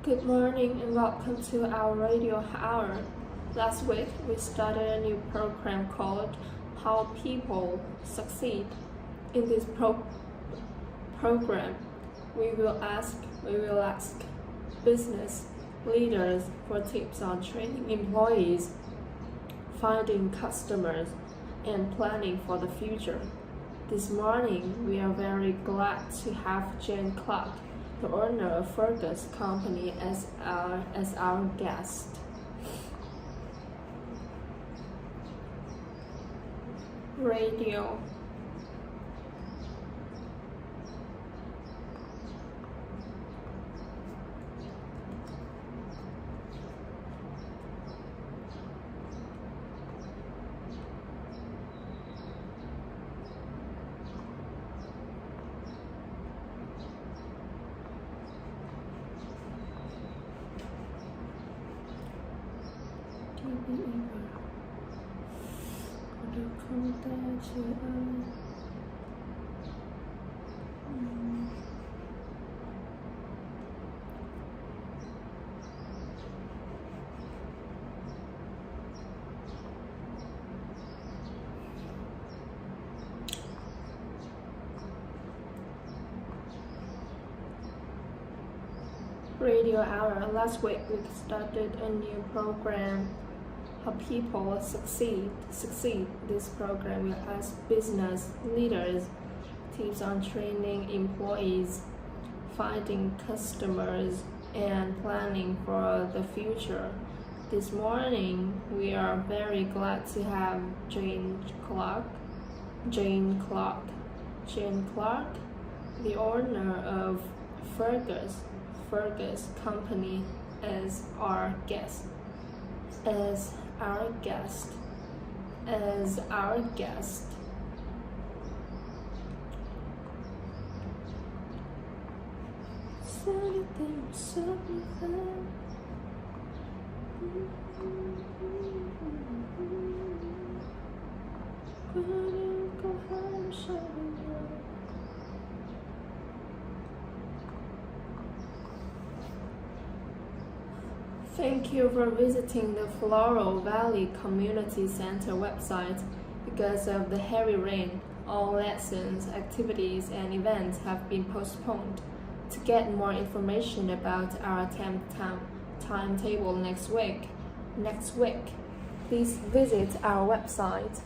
Good morning and welcome to our radio hour. Last week we started a new program called How People Succeed. In this program, we will ask business leaders for tips on training employees, finding customers, and planning for the future. This morning, we are very glad to have Jane Clark, the owner of Fergus Company, as our guest. Radio. Radio Hour. Last week we started a new program, How People Succeed. This program will ask business leaders tips on training employees, finding customers, and planning for the future. This morning we are very glad to have Jane Clark, the owner of Fergus Company, as our guest. Thank you for visiting the Floral Valley Community Center website. Because of the heavy rain, all lessons, activities, and events have been postponed. To get more information about our timetable next week, please visit our website.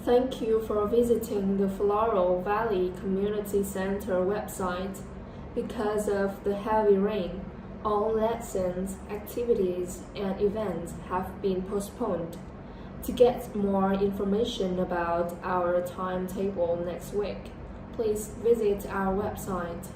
Thank you for visiting the Floral Valley Community Center website. Because of the heavy rain, all lessons, activities, and events have been postponed. To get more information about our timetable next week, please visit our website.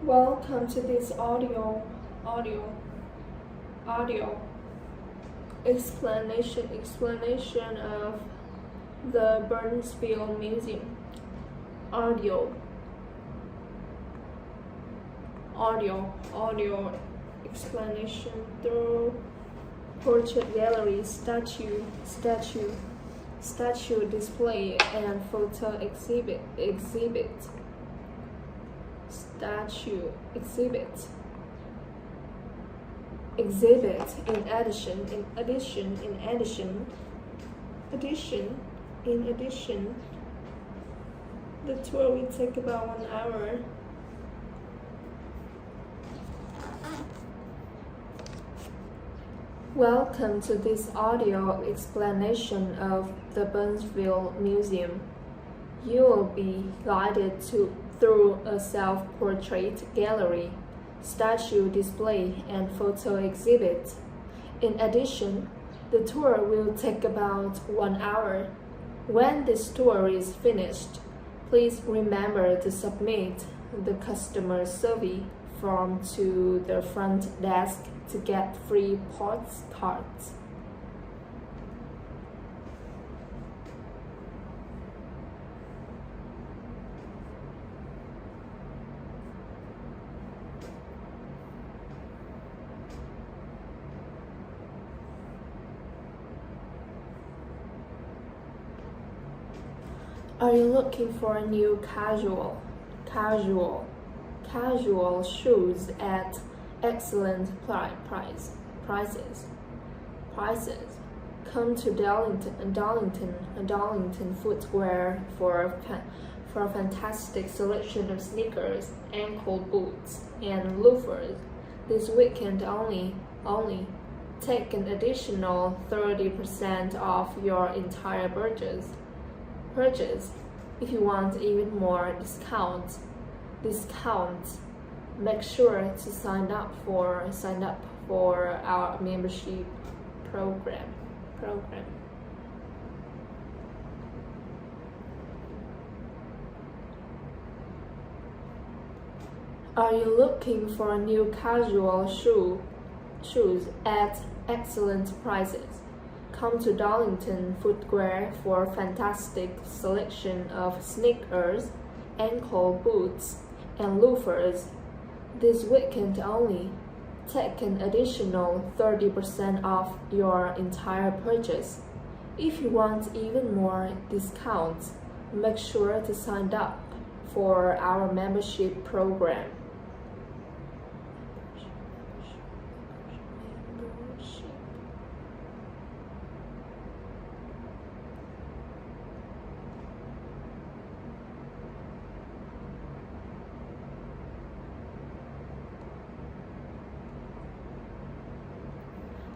Welcome to this audio explanation of the Burnsville Museum. Audio explanation through portrait gallery, statue display, and photo exhibit. Statue exhibit. exhibit. In addition, the tour will take about 1 hour. Welcome to this audio explanation of the Burnsville Museum. You will be guided through a self-portrait gallery, statue display, and photo exhibit. In addition, the tour will take about 1 hour. When this tour is finished, please remember to submit the customer survey form to the front desk to get free postcards. Are you looking for a new casual shoes at excellent prices? Come to Darlington Footwear for a fantastic selection of sneakers, ankle boots, and loafers. This weekend only. Take an additional 30% off your entire purchase. If you want even more discounts, make sure to sign up for our membership program. Are you looking for new casual shoes at excellent prices? Come to Darlington Footwear for a fantastic selection of sneakers, ankle boots, and loafers. This weekend only. Take an additional 30% off your entire purchase. If you want even more discounts, make sure to sign up for our membership program.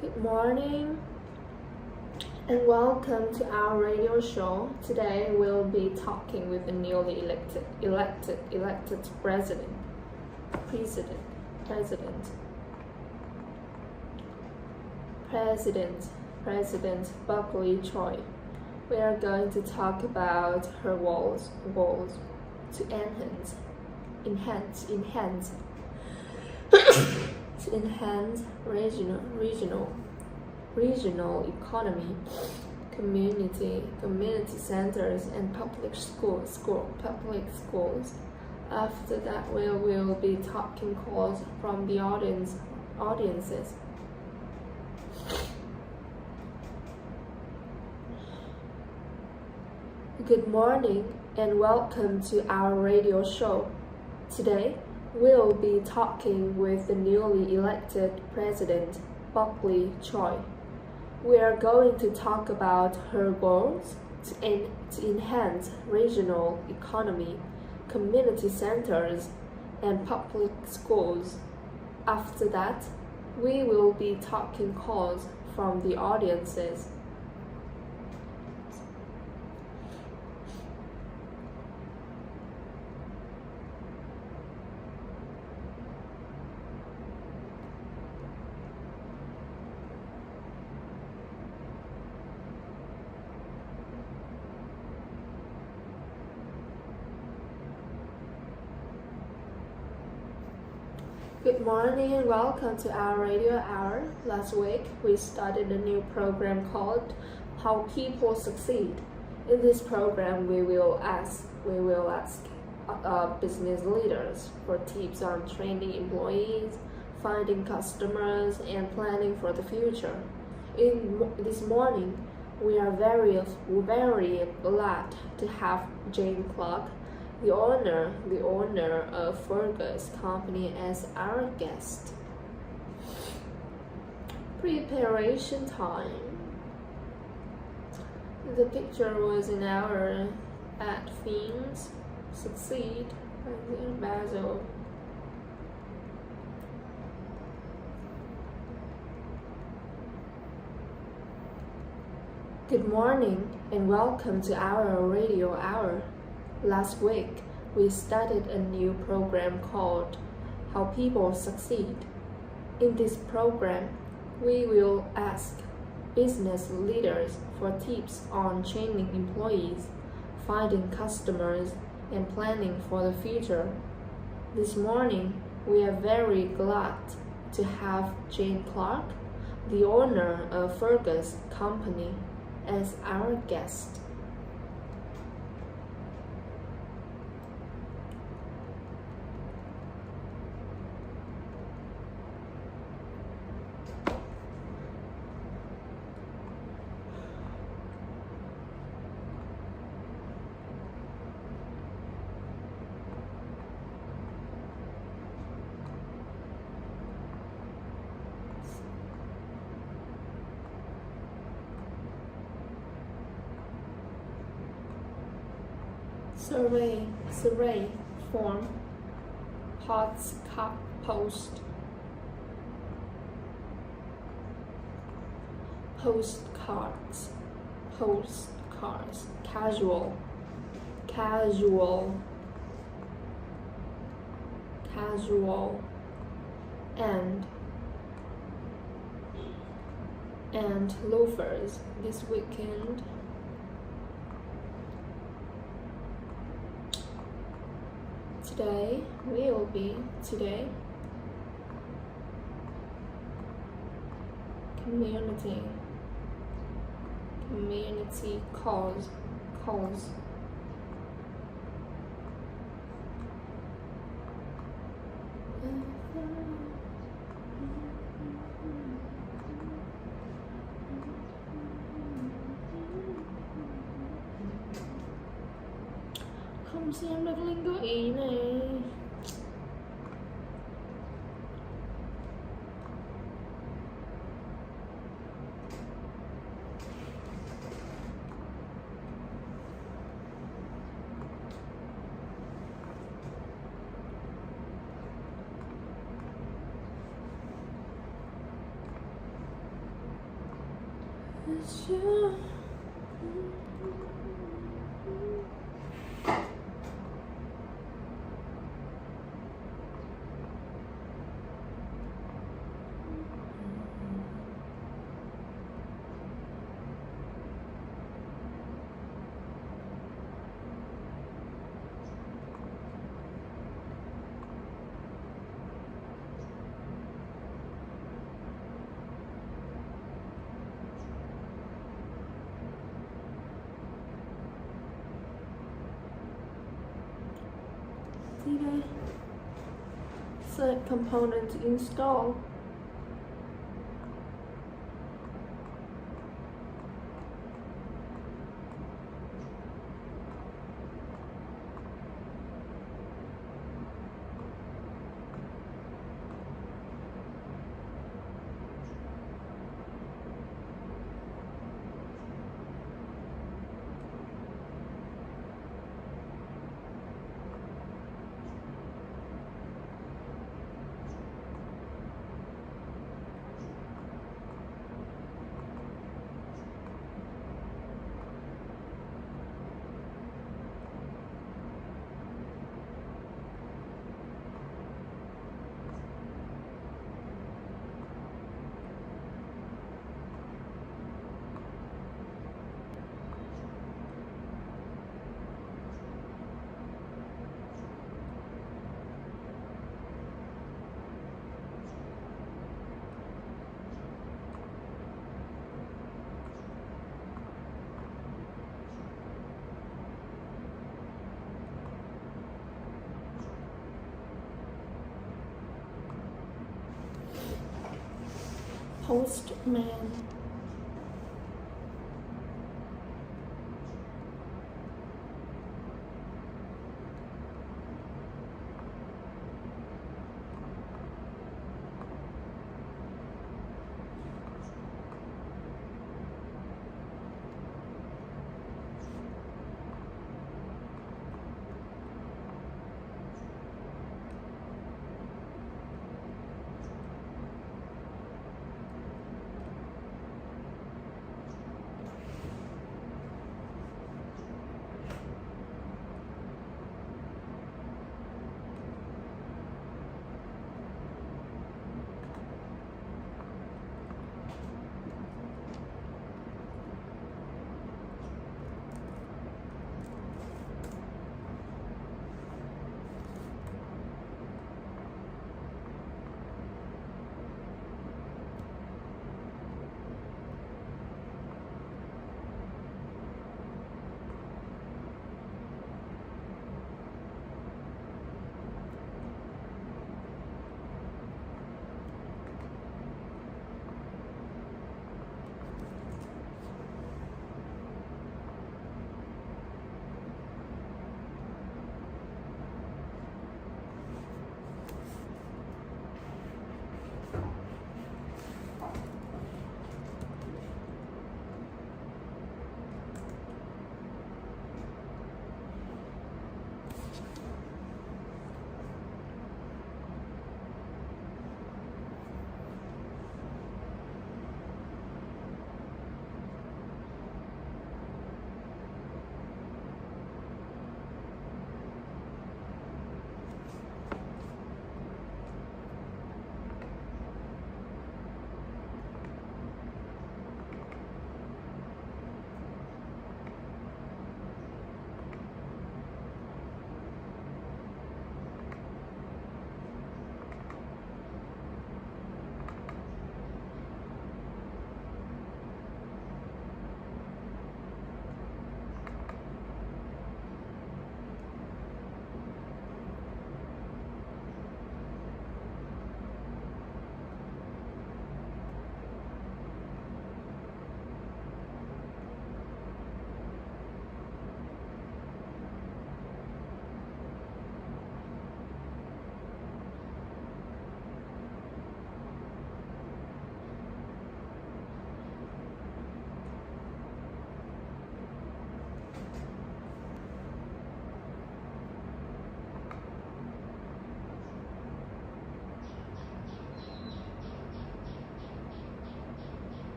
Good morning and welcome to our radio show. Today we'll be talking with the newly elected President Buckley Choi. We are going to talk about her goals to enhance regional economy, community centers, and public schools. After that, we will be taking calls from the audiences. Good morning and welcome to our radio show. Today, we'll be talking with the newly elected President, Buckley Choi. We are going to talk about her goals to enhance regional economy, community centers, and public schools. After that, we will be taking calls from the audiences. Good morning and welcome to our radio hour. Last week, we started a new program called How People Succeed. In this program, we will ask business leaders for tips on training employees, finding customers, and planning for the future. This morning, we are very glad to have Jane Clark, the owner of Fergus Company, as our guest. Preparation time. The picture was an hour at Fiends Succeed in Basel. Good morning and welcome to our radio hour. Last week, we started a new program called How People Succeed. In this program, we will ask business leaders for tips on training employees, finding customers, and planning for the future. This morning, we are very glad to have Jane Clark, the owner of Fergus Company, as our guest. Survey form, postcards, casual, and loafers this weekend. Today will be community calls. Không xem được link gợi ý này. Select component to install. Postman.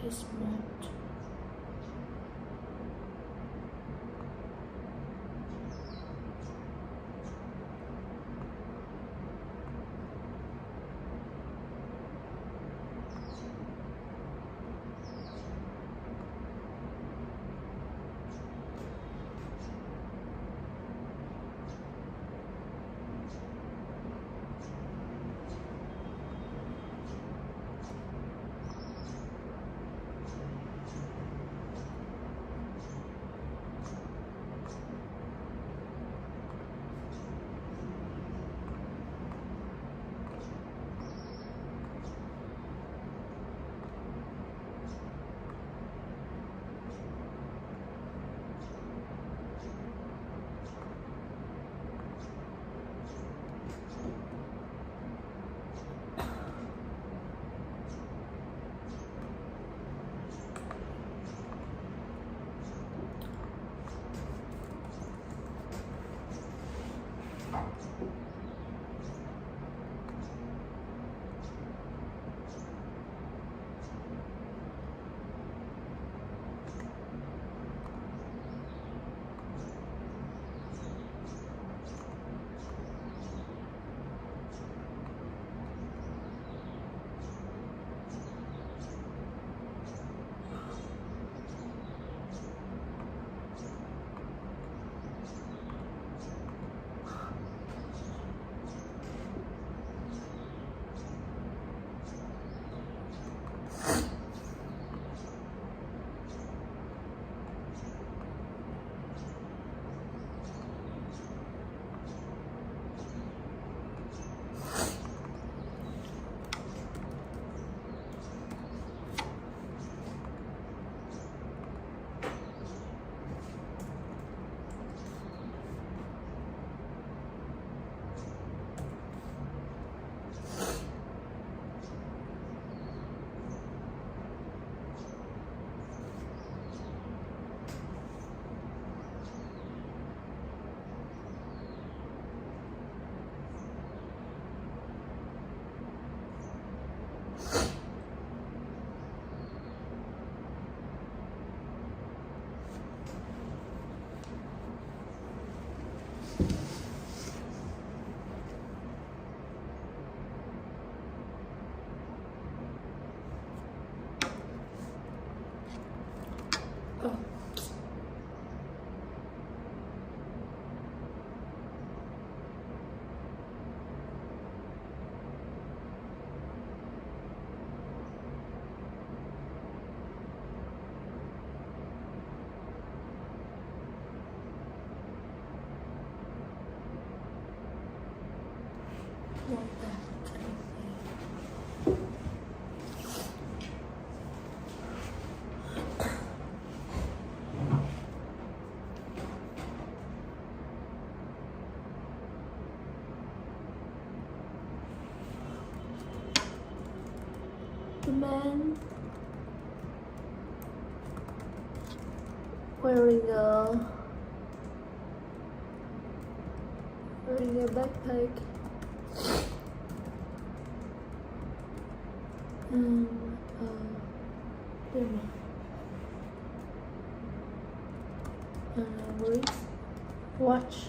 this mode. Oh. What the? The man wearing a backpack and wrist watch.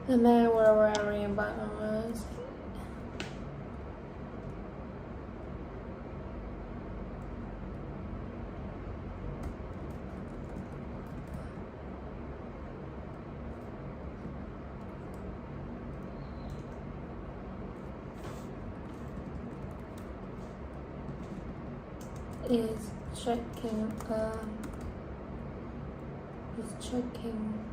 The man were wearing bananas. Is checking. Is checking.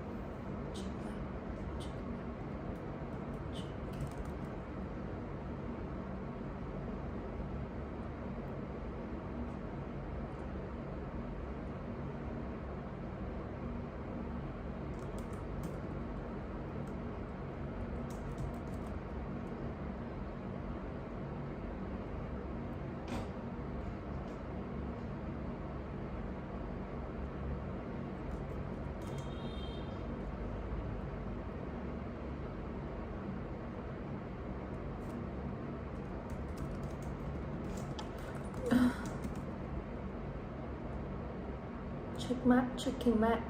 checking map.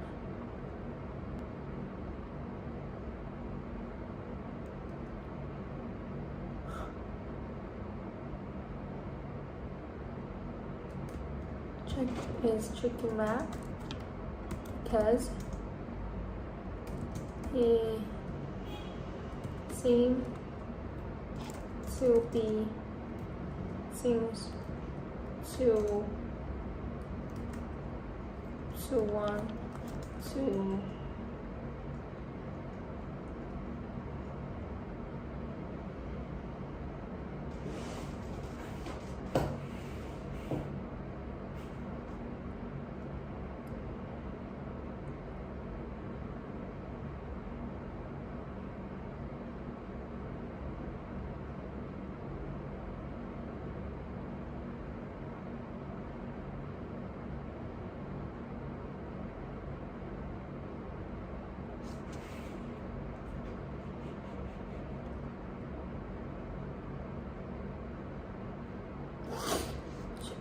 Check his checking map because he seems to want to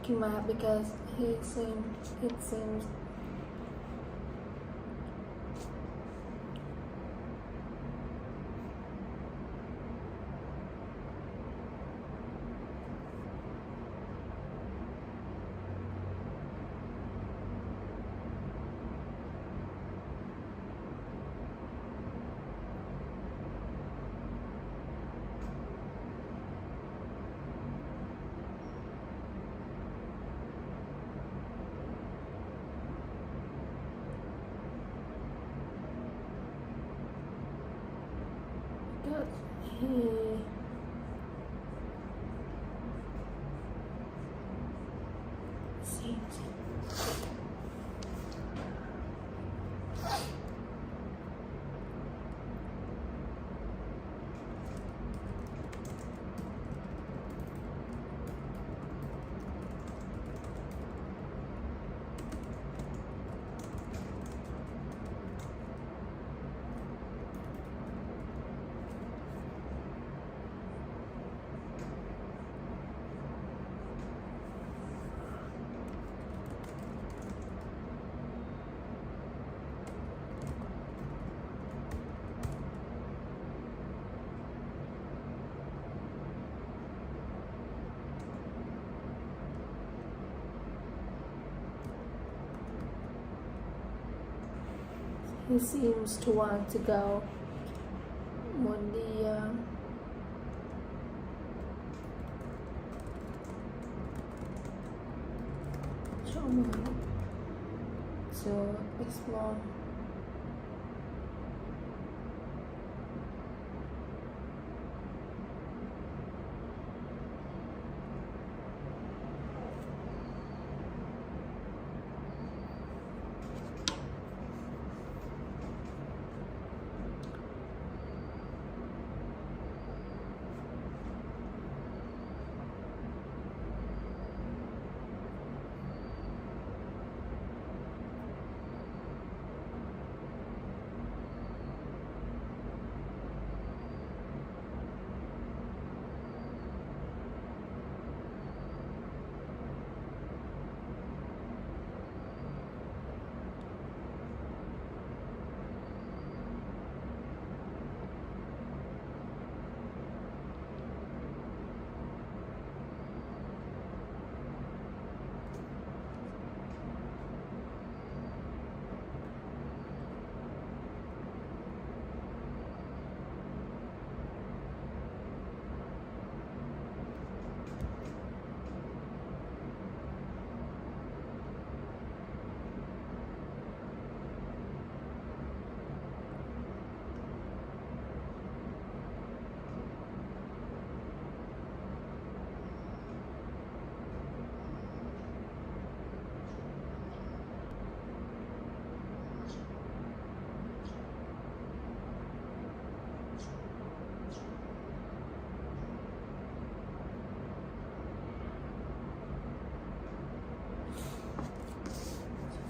checking map because it seems that he seems to want to go on the to explore.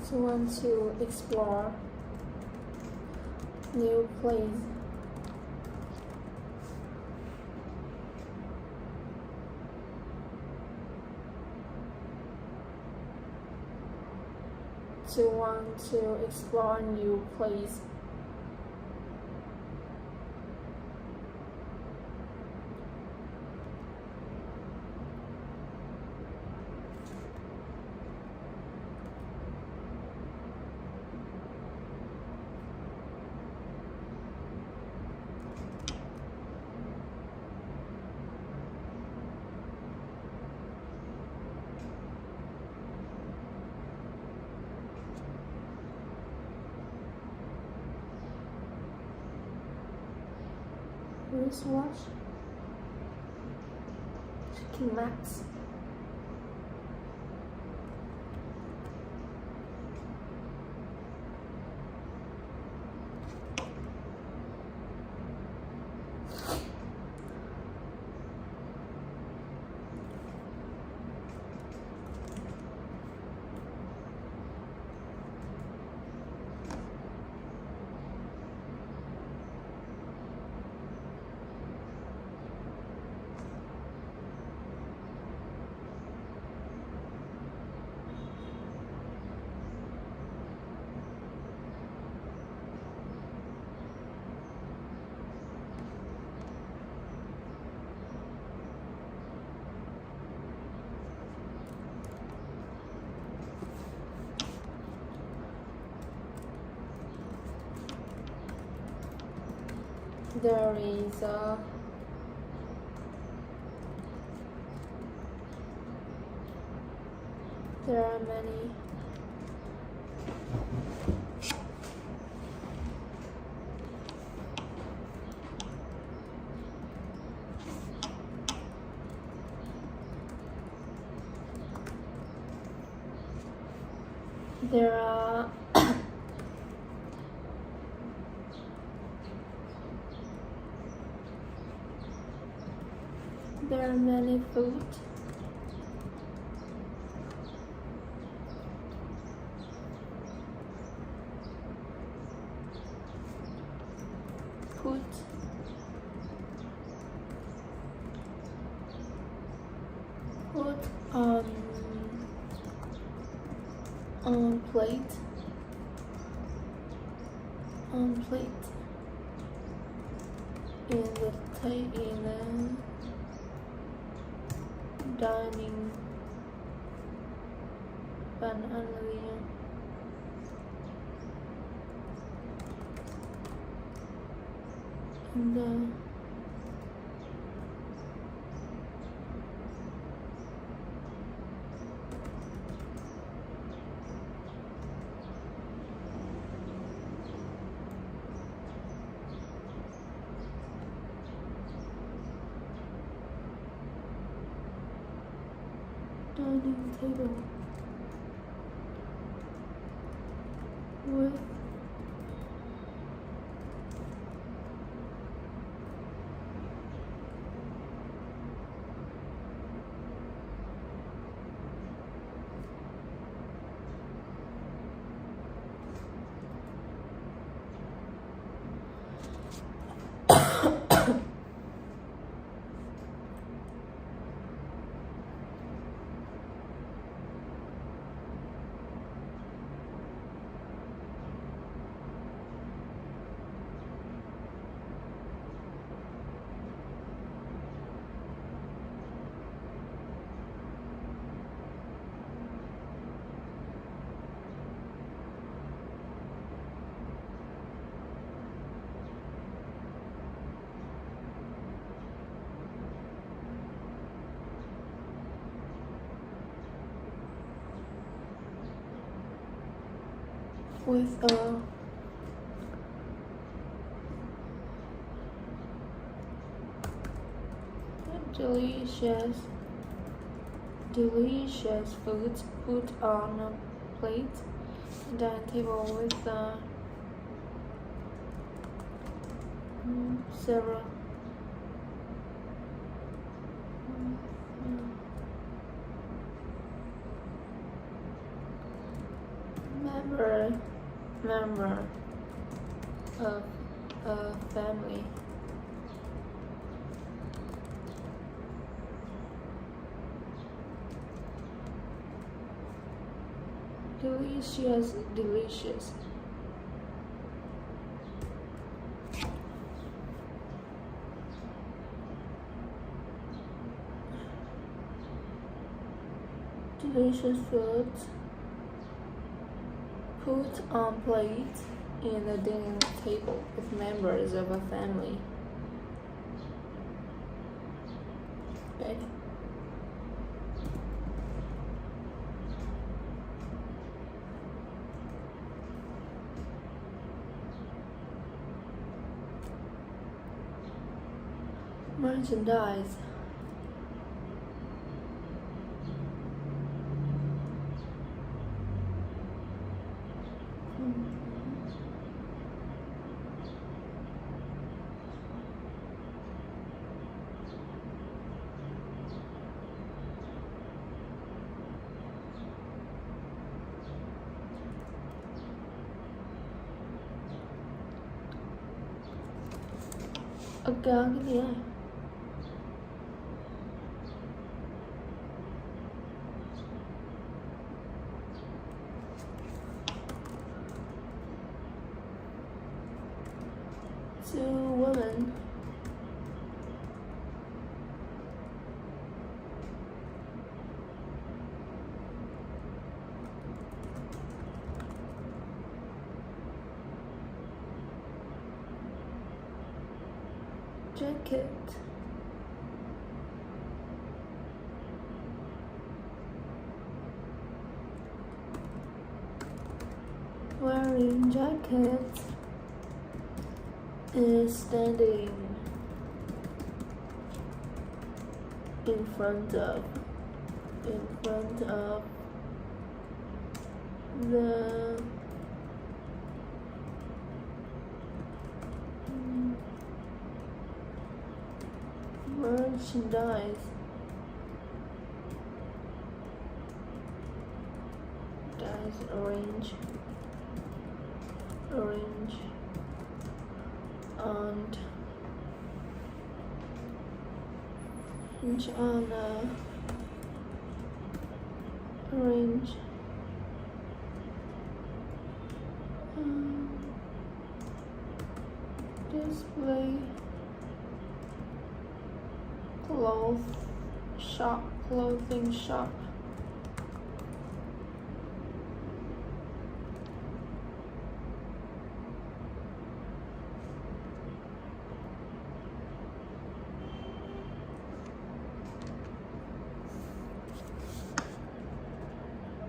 So want to explore new place. to want to explore a new place. Wristwatch, checking maps. There is a there are many there are there are many food. Put on plate in the dining area. In the dining table with a delicious food put on a plate, dining table with several member of a family. delicious, delicious. Delicious food put on plate in the dining table with members of a family. Okay. Merchandise. Cái gì này? Two women. Jacket. Wearing jacket is standing in front of the merchandise. Guys, orange and on orange display clothing shop.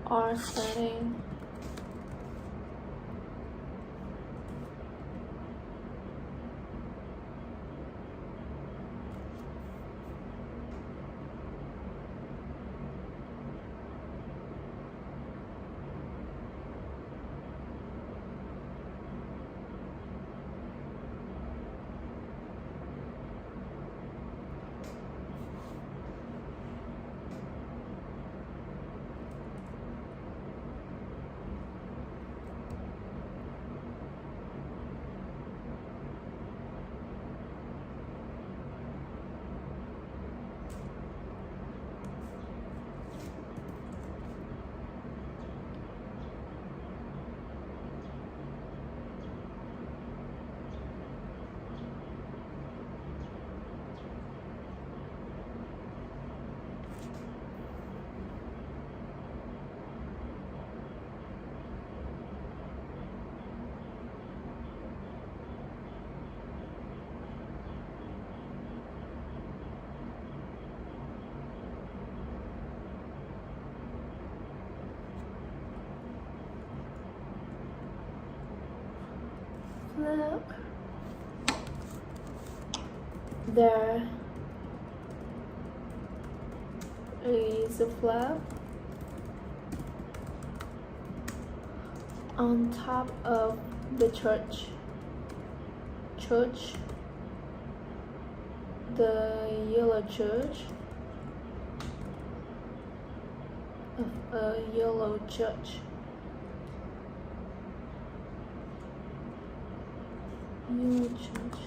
Are standing flap. There is a flap on top of the church, the yellow church, a yellow church. Yellow church.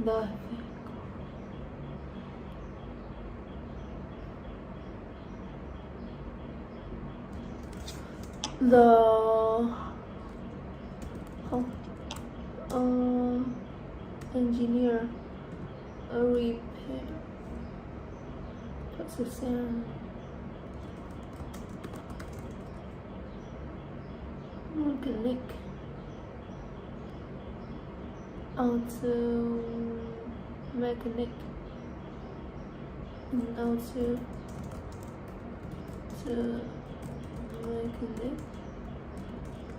the engineer repair processing mechanic auto mechanic auto the mechanic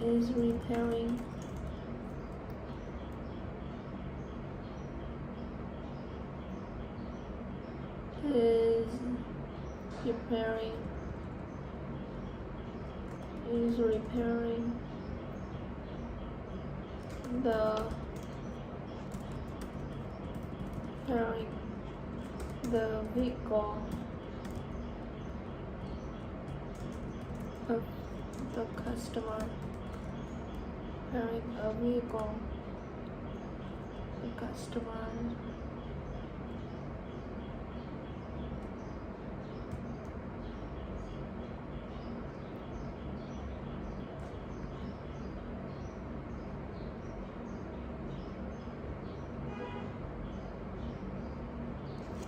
is repairing is repairing the vehicle of the customer, repairing a vehicle, the customer.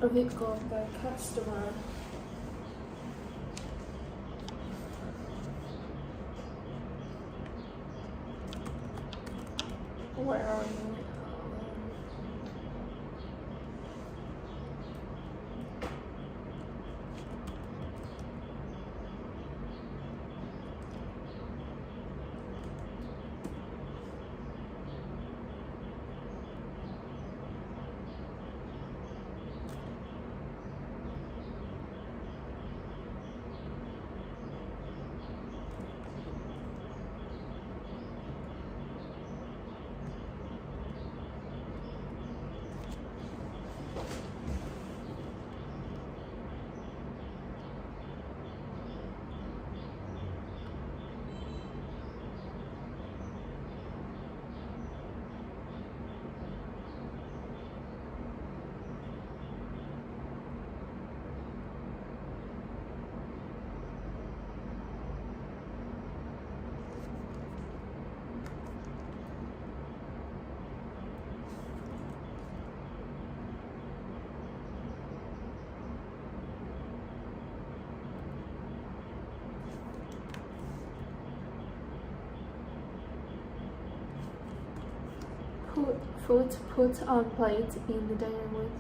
A vehicle of the customer. Wearing put on plate in the dining room.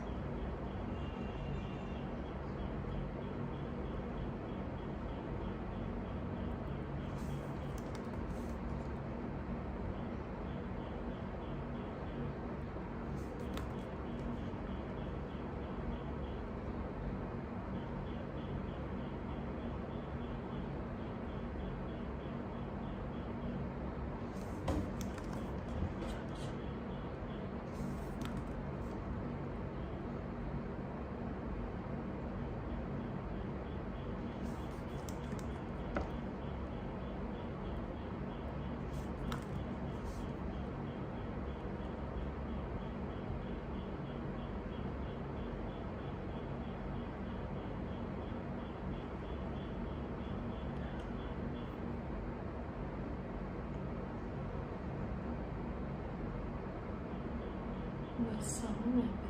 We're sorry with them.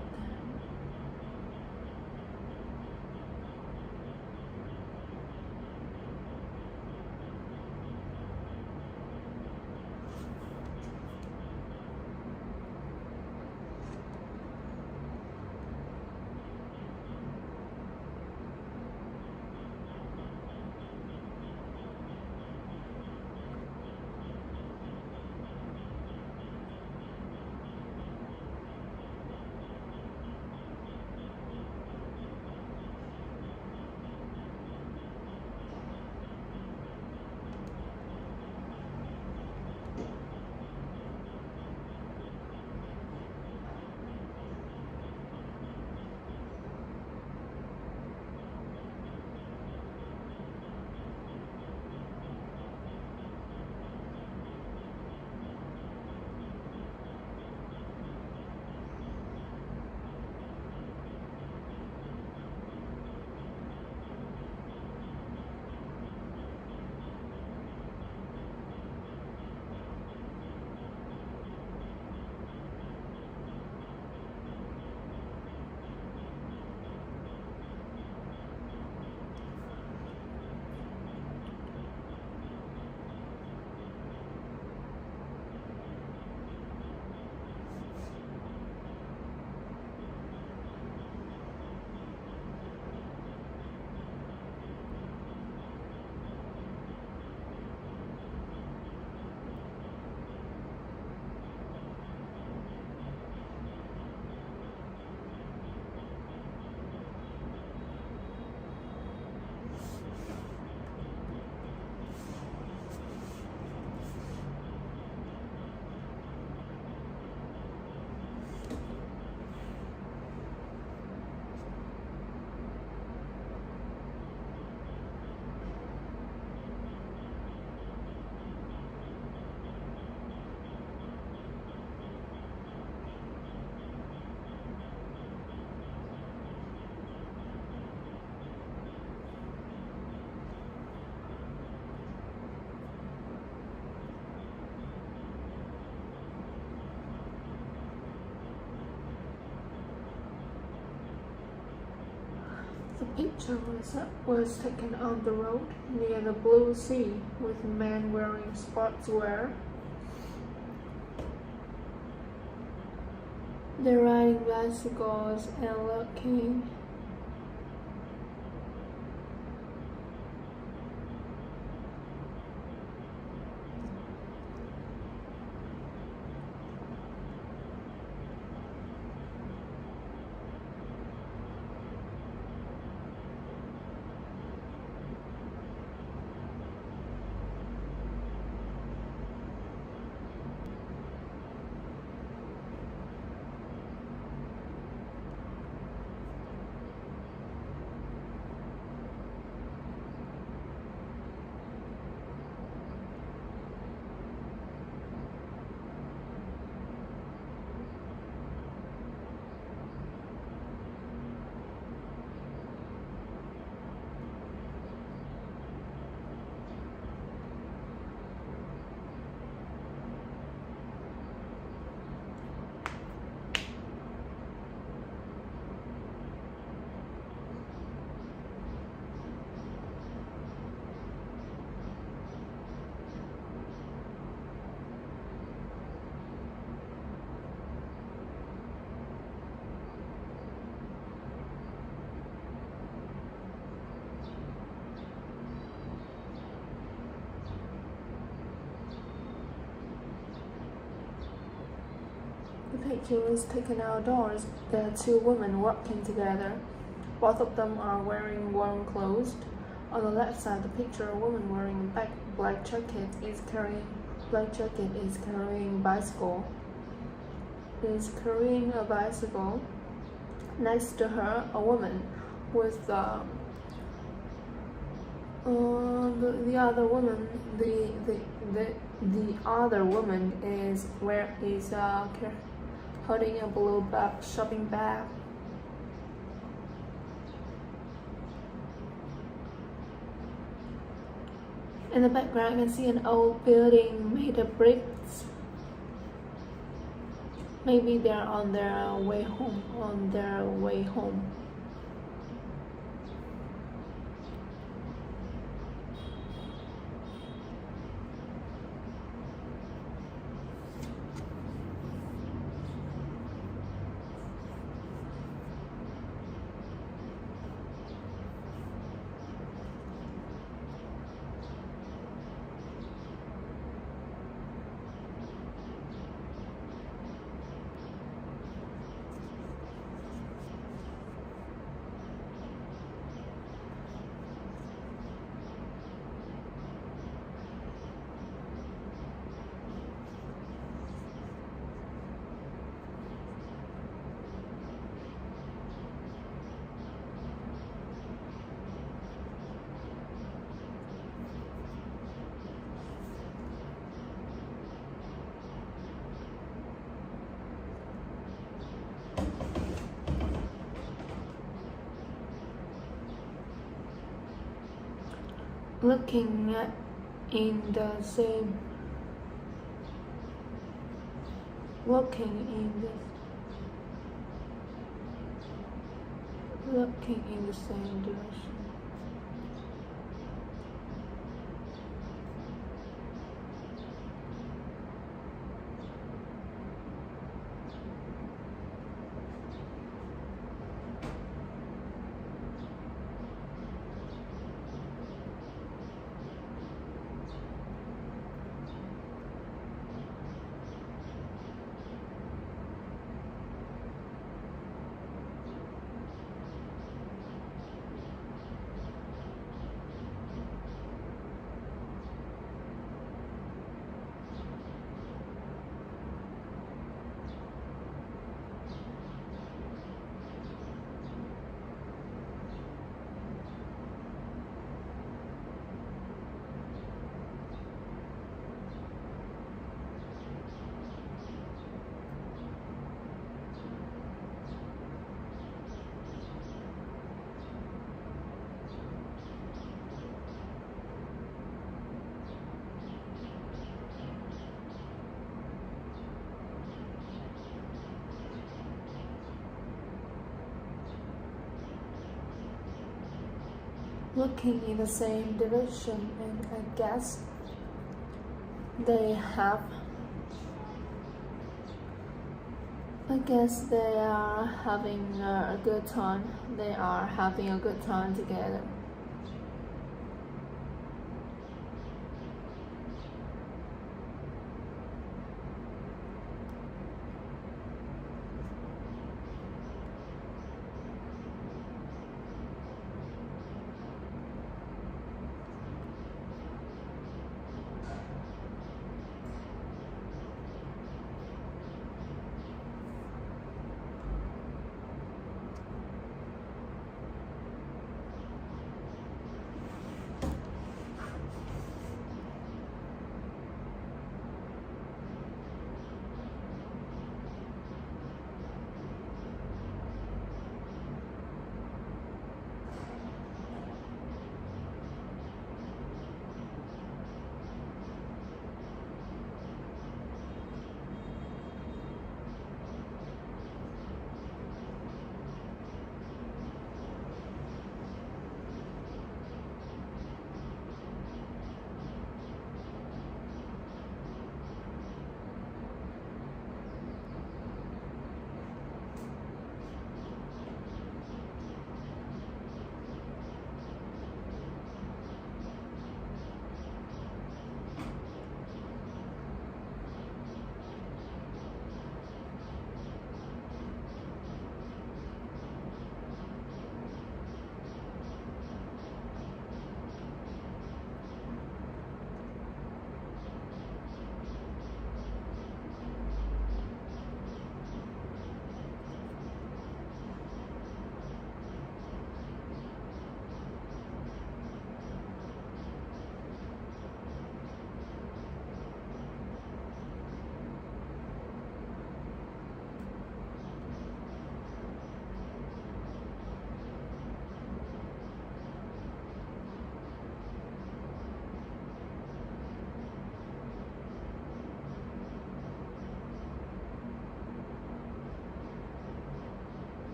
The picture was taken on the road near the blue sea with men wearing sportswear. They're riding bicycles and looking. The picture was taken outdoors. There are two women walking together. Both of them are wearing warm clothes. On the left side of the picture, a woman wearing a black jacket is carrying a bicycle. Next to her, a woman with the other woman is holding a blue shopping bag. In the background, you can see an old building made of bricks. Maybe they're on their way home. Looking in the same direction. looking in the same direction, and I guess they have they are having a good time. They are having a good time together.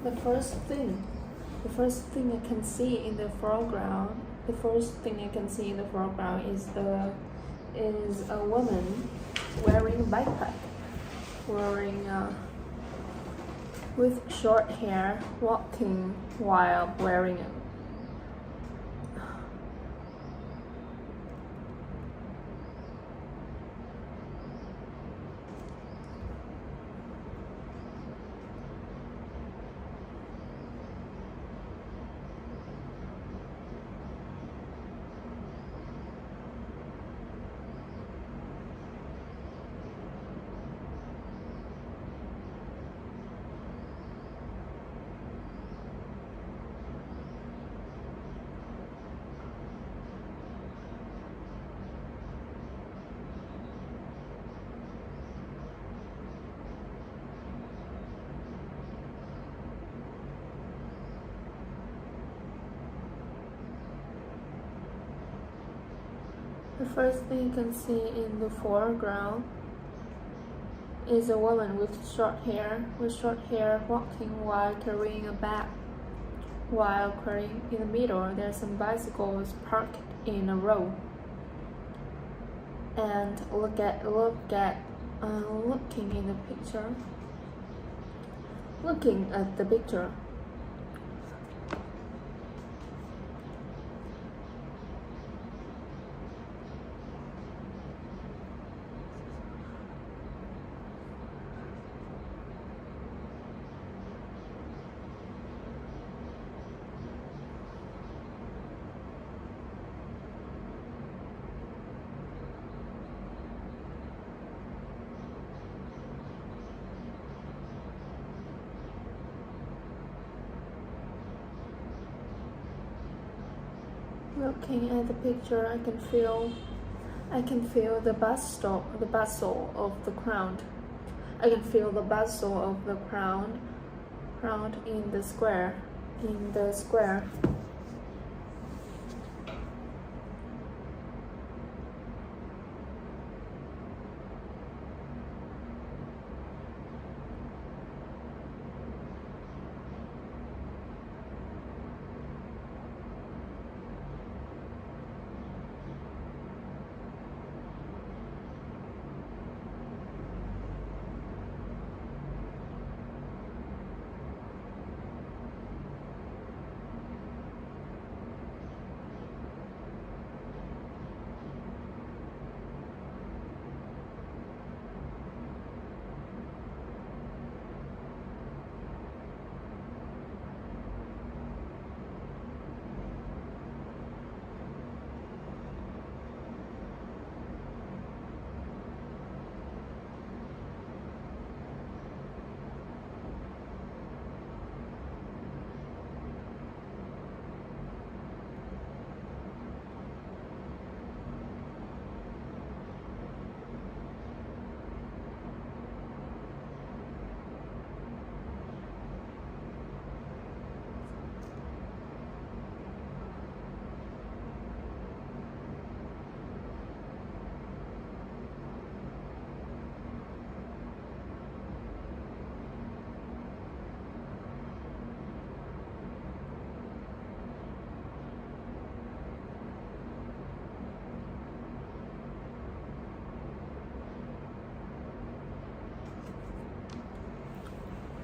The first thing I can see in the foreground. The first thing I can see in the foreground is a woman wearing a backpack, with short hair, walking while wearing it. The first thing you can see in the foreground is a woman with short hair walking while carrying a bag. While carrying in the middle, there are some bicycles parked in a row. And looking at the picture. Looking at the picture, I can feel the bustle of the crowd. I can feel the bustle of the crowd in the square.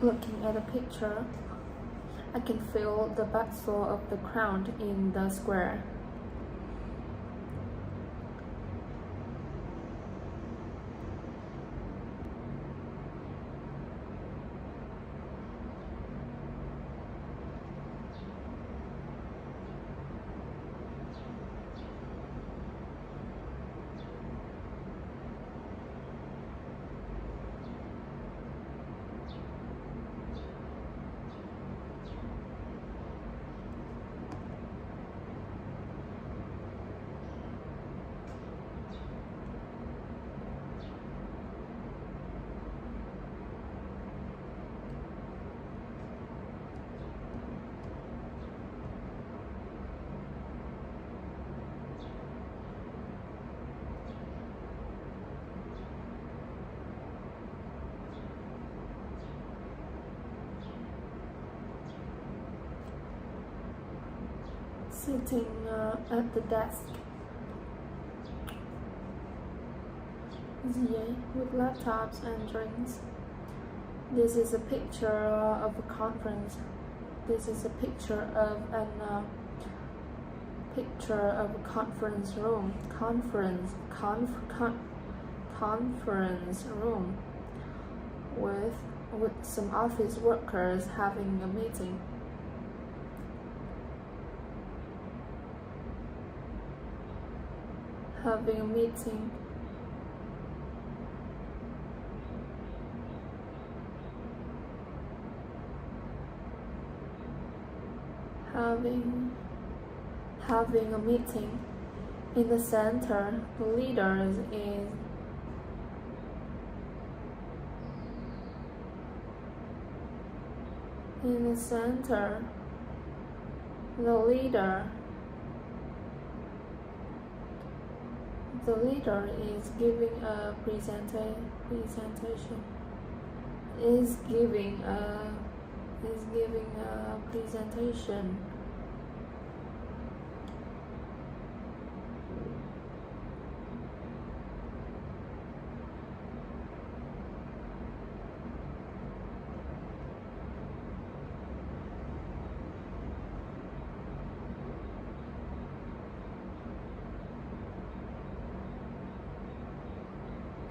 Looking at the picture, I can feel the bustle of the crowd in the square. Sitting at the desk with laptops and drinks. This is a picture of a conference. This is a picture of a conference room. Conference room with some office workers having a meeting. Having a meeting. Having a meeting. In the center, the leaders is in the center. The leader is giving a presentation. Is giving a presentation.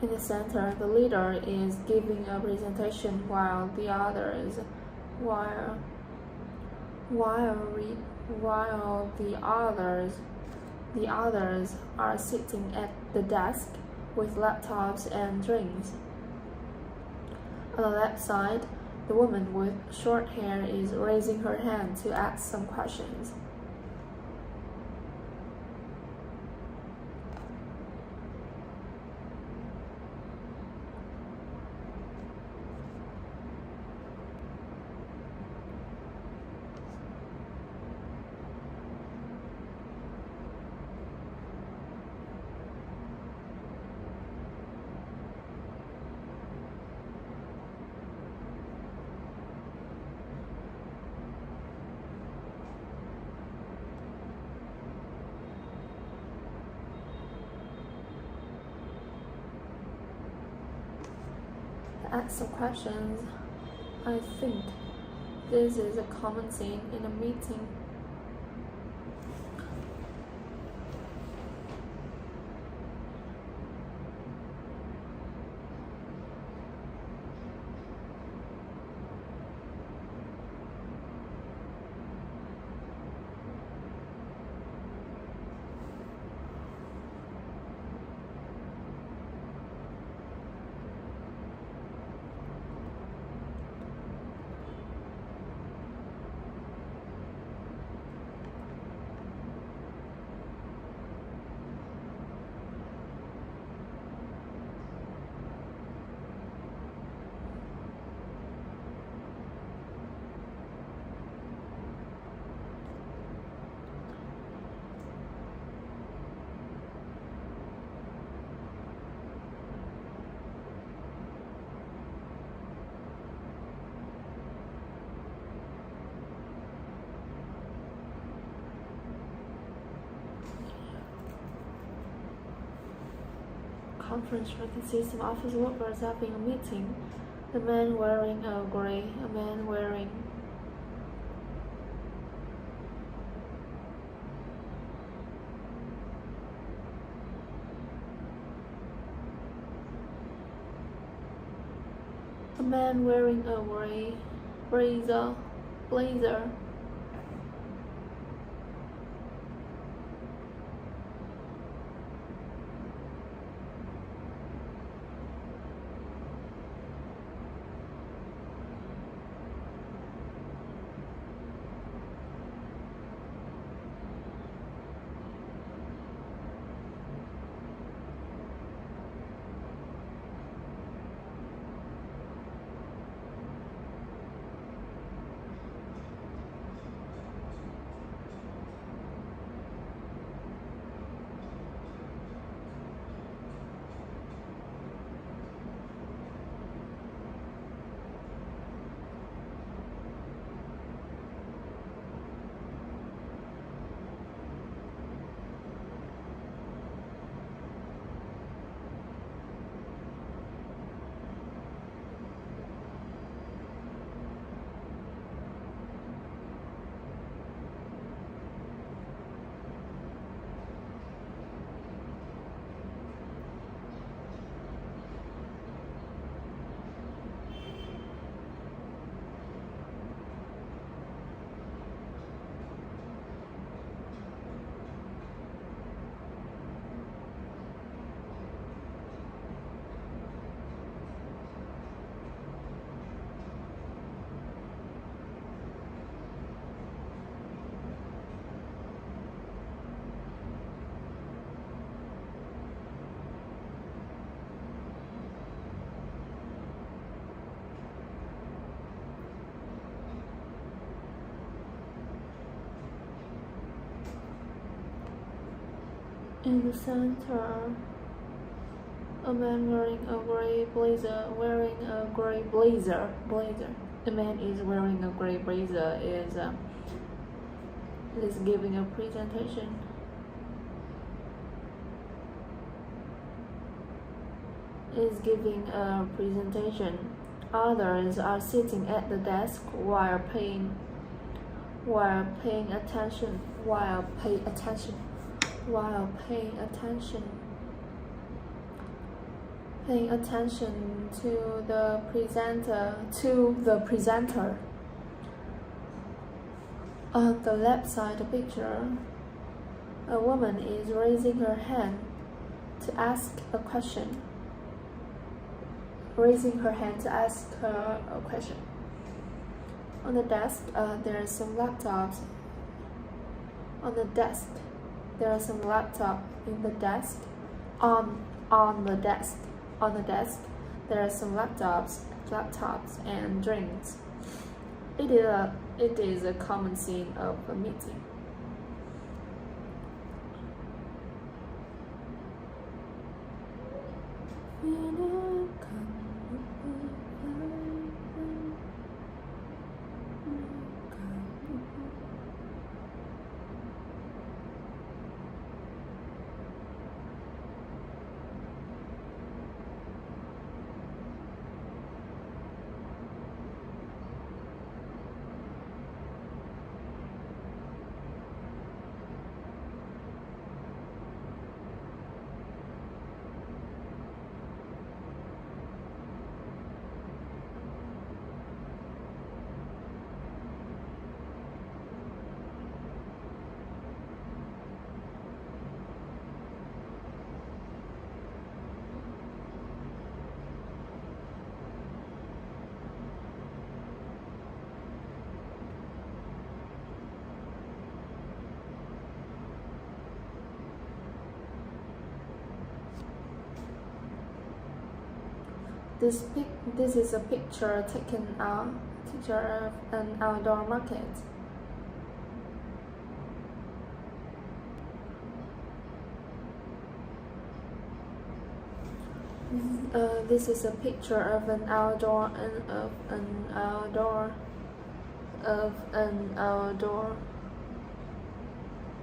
In the center, the leader is giving a presentation while the others are sitting at the desk with laptops and drinks. On the left side, the woman with short hair is raising her hand to ask some questions. ask some questions. I think this is a common thing in a meeting. Conference room consists of office workers having a meeting. The man wearing a man wearing a gray blazer. In the center, a man wearing a gray blazer. The man is wearing a gray blazer is giving a presentation. Others are sitting at the desk while paying attention to the presenter. On the left side of the picture, a woman is raising her hand to ask a question. On the desk, there are some laptops. On the desk, there are some laptops in the desk. On the desk, there are some laptops and drinks. It is a common scene of a meeting. This is a picture of an outdoor market. This is a picture of an outdoor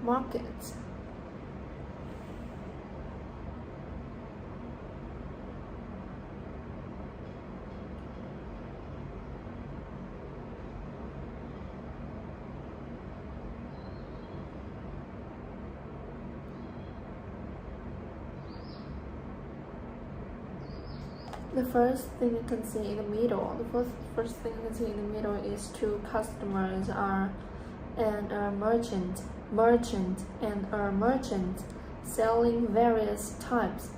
market. The first thing you can see in the middle, first thing you can see in the middle is two customers and a merchant selling various types,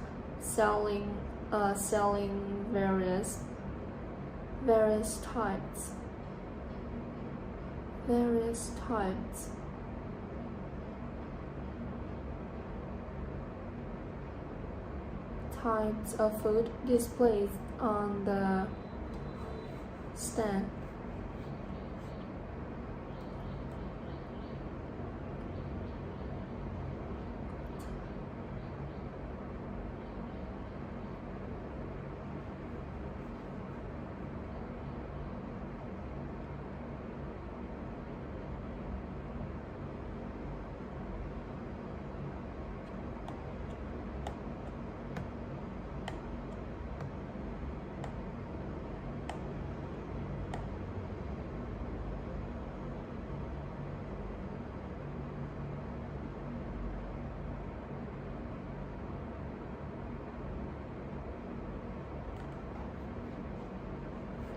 selling various types of food displayed on the stand.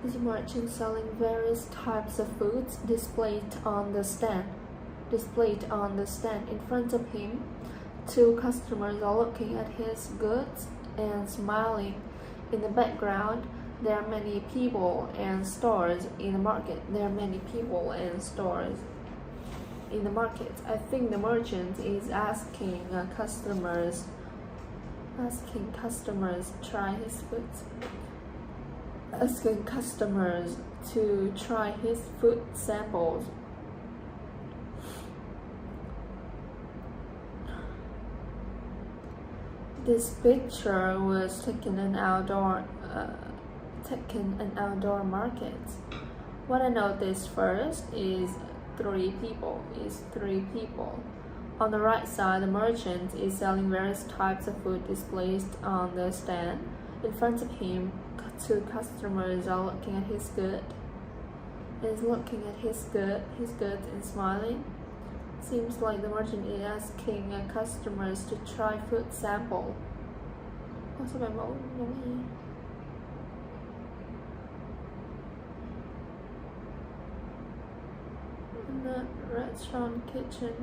This merchant selling various types of foods displayed on the stand. In front of him, two customers are looking at his goods and smiling. In the background, there are many people and stores in the market. I think the merchant is asking customers to try his food samples. This picture was taken in an outdoor market. What I noticed first is three people. On the right side, the merchant is selling various types of food displayed on the stand. In front of him, two customers are looking at his goods and smiling. Seems like the merchant is asking customers to try food sample. Sao bài mẫu giống y? In the restaurant kitchen.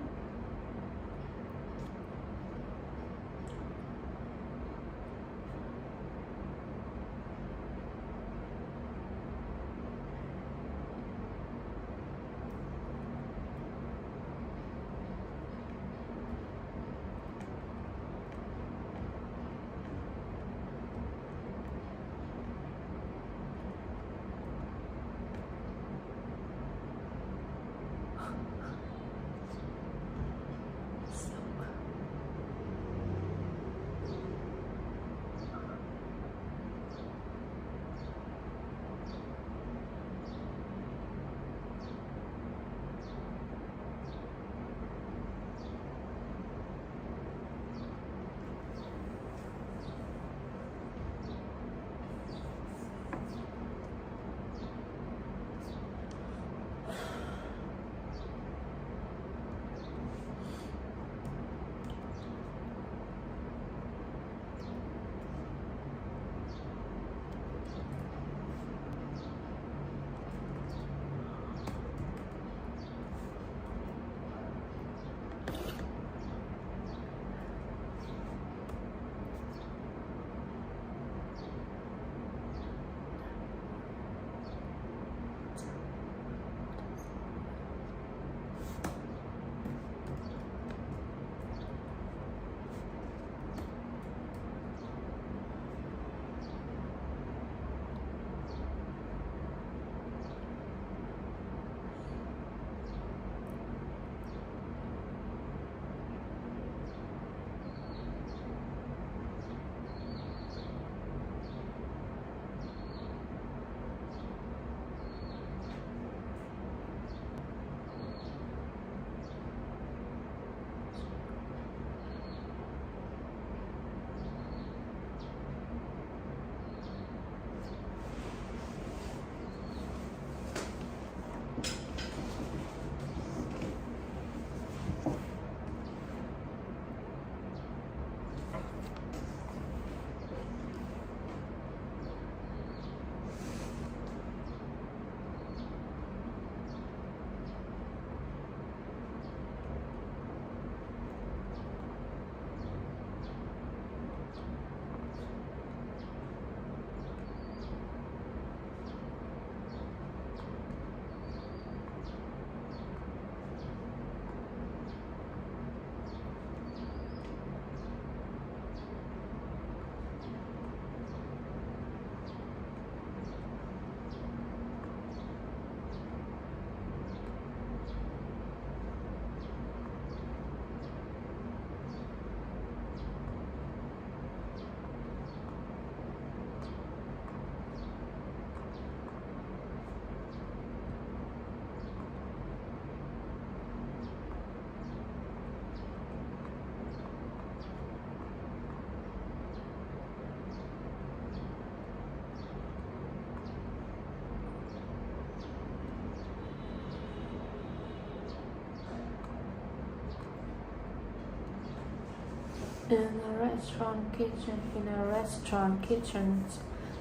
In a restaurant kitchen,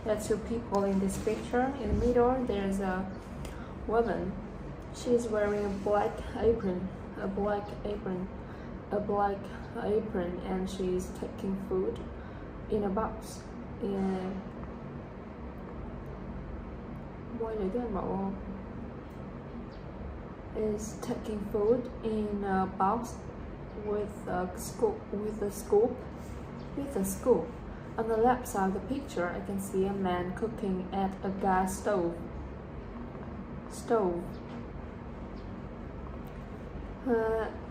there are two people in this picture. In the middle, there's a woman. She's wearing a black apron, and she's taking food in a box. Is taking food in a box with a scoop. On the left side of the picture, I can see a man cooking at a gas stove.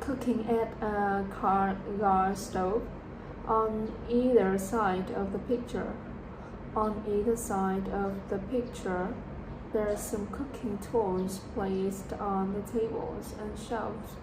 Cooking at a gas stove. On either side of the picture, there are some cooking tools placed on the tables and shelves.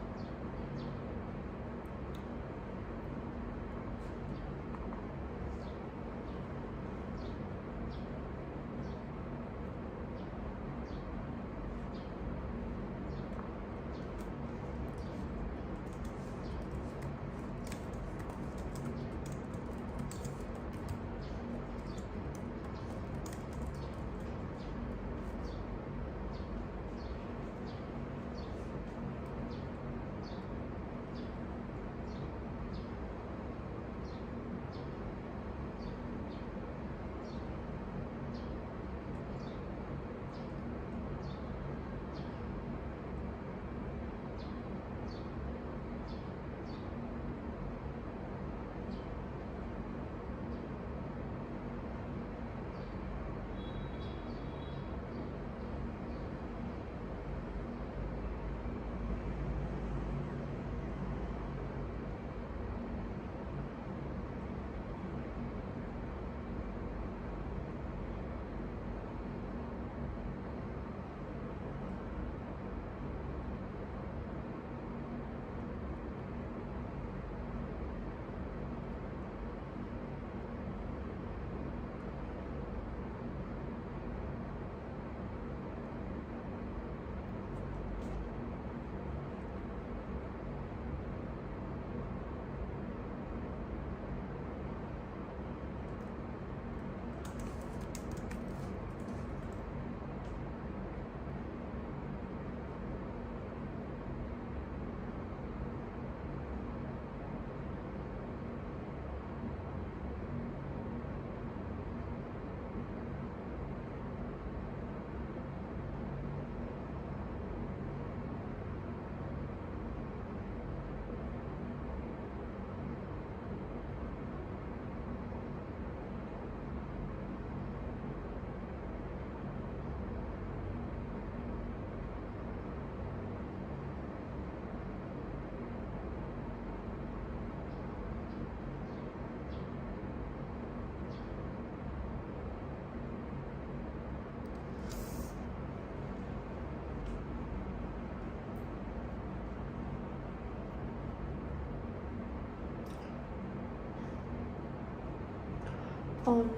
On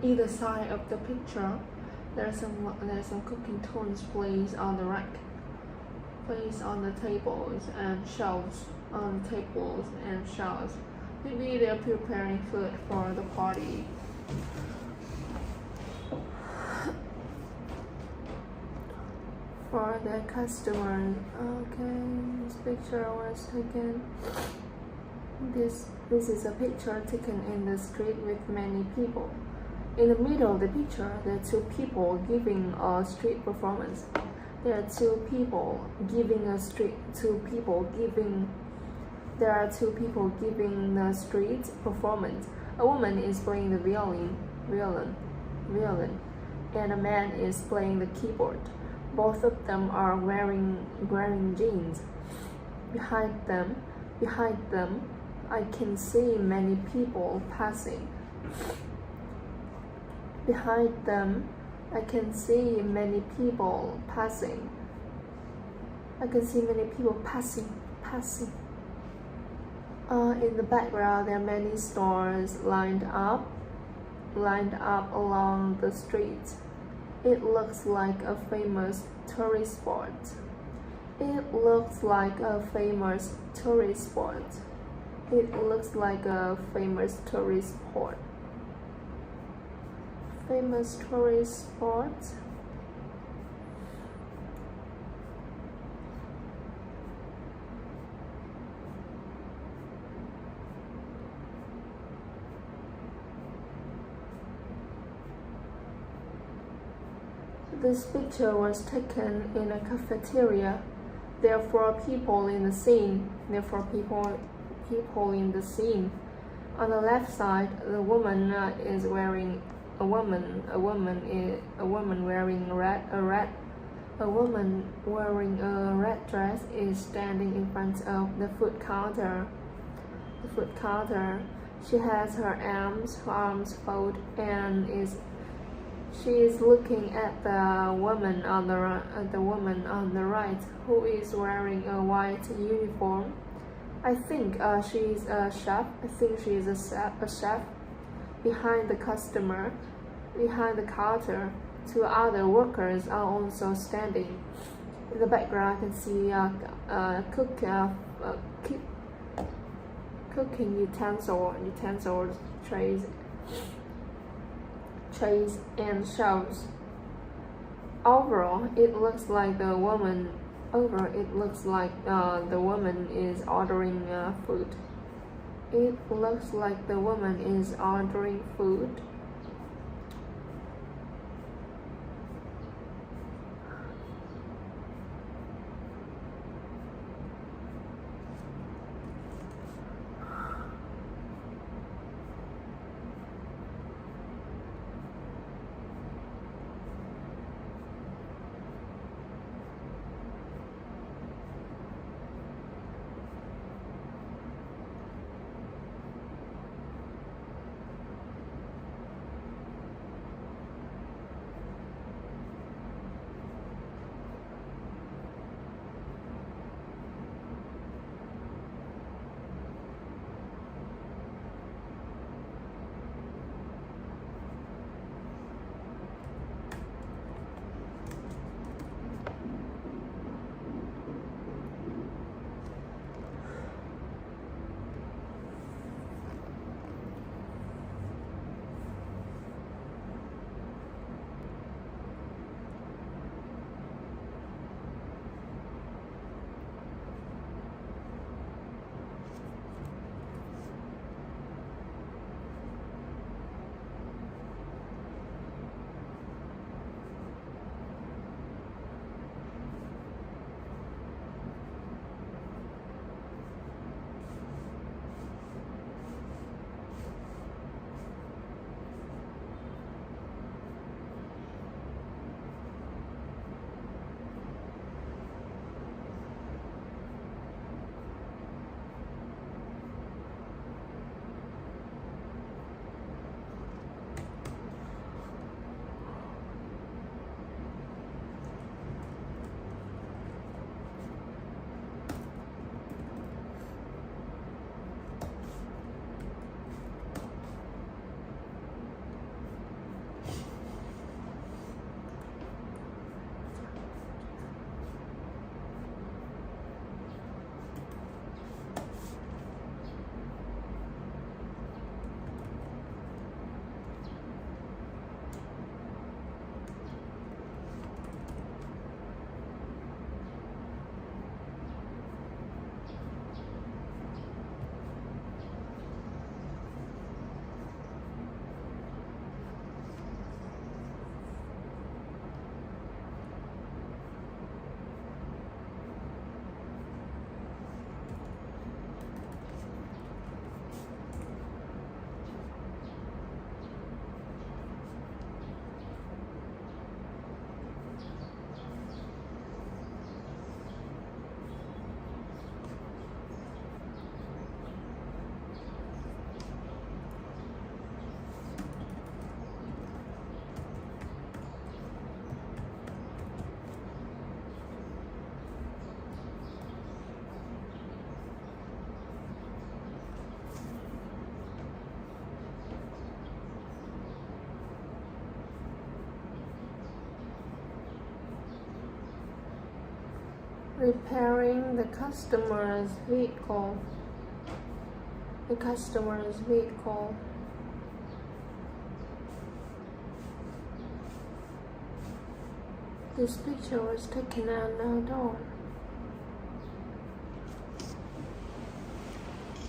either side of the picture, there's some cooking tools placed on the rack, placed on the tables and shelves. Maybe they're preparing food for the party. For the customers. Okay, this picture was taken. This is a picture taken in the street with many people. In the middle of the picture, there are two people giving a street performance. There are two people giving the street performance. A woman is playing the violin, and a man is playing the keyboard. Both of them are wearing jeans. Behind them, I can see many people passing. Behind them, I can see many people passing. In the background, there are many stores lined up along the street. It looks like a famous tourist spot. It looks like a famous tourist spot. It looks like a famous tourist spot. Famous tourist spot. This picture was taken in a cafeteria. There are four people in the scene. People in the scene. On the left side, the woman is wearing a woman wearing a woman wearing a red dress is standing in front of the food counter. The food counter. She has her arms folded and she is looking at the woman on the right, who is wearing a white uniform. I think she is a chef. A chef. Behind the counter, two other workers are also standing. In the background, you can see cooking utensils, trays and shelves. Overall, it looks like the woman is ordering food. It looks like the woman is ordering food. repairing the customer's vehicle. This picture was taken outdoors.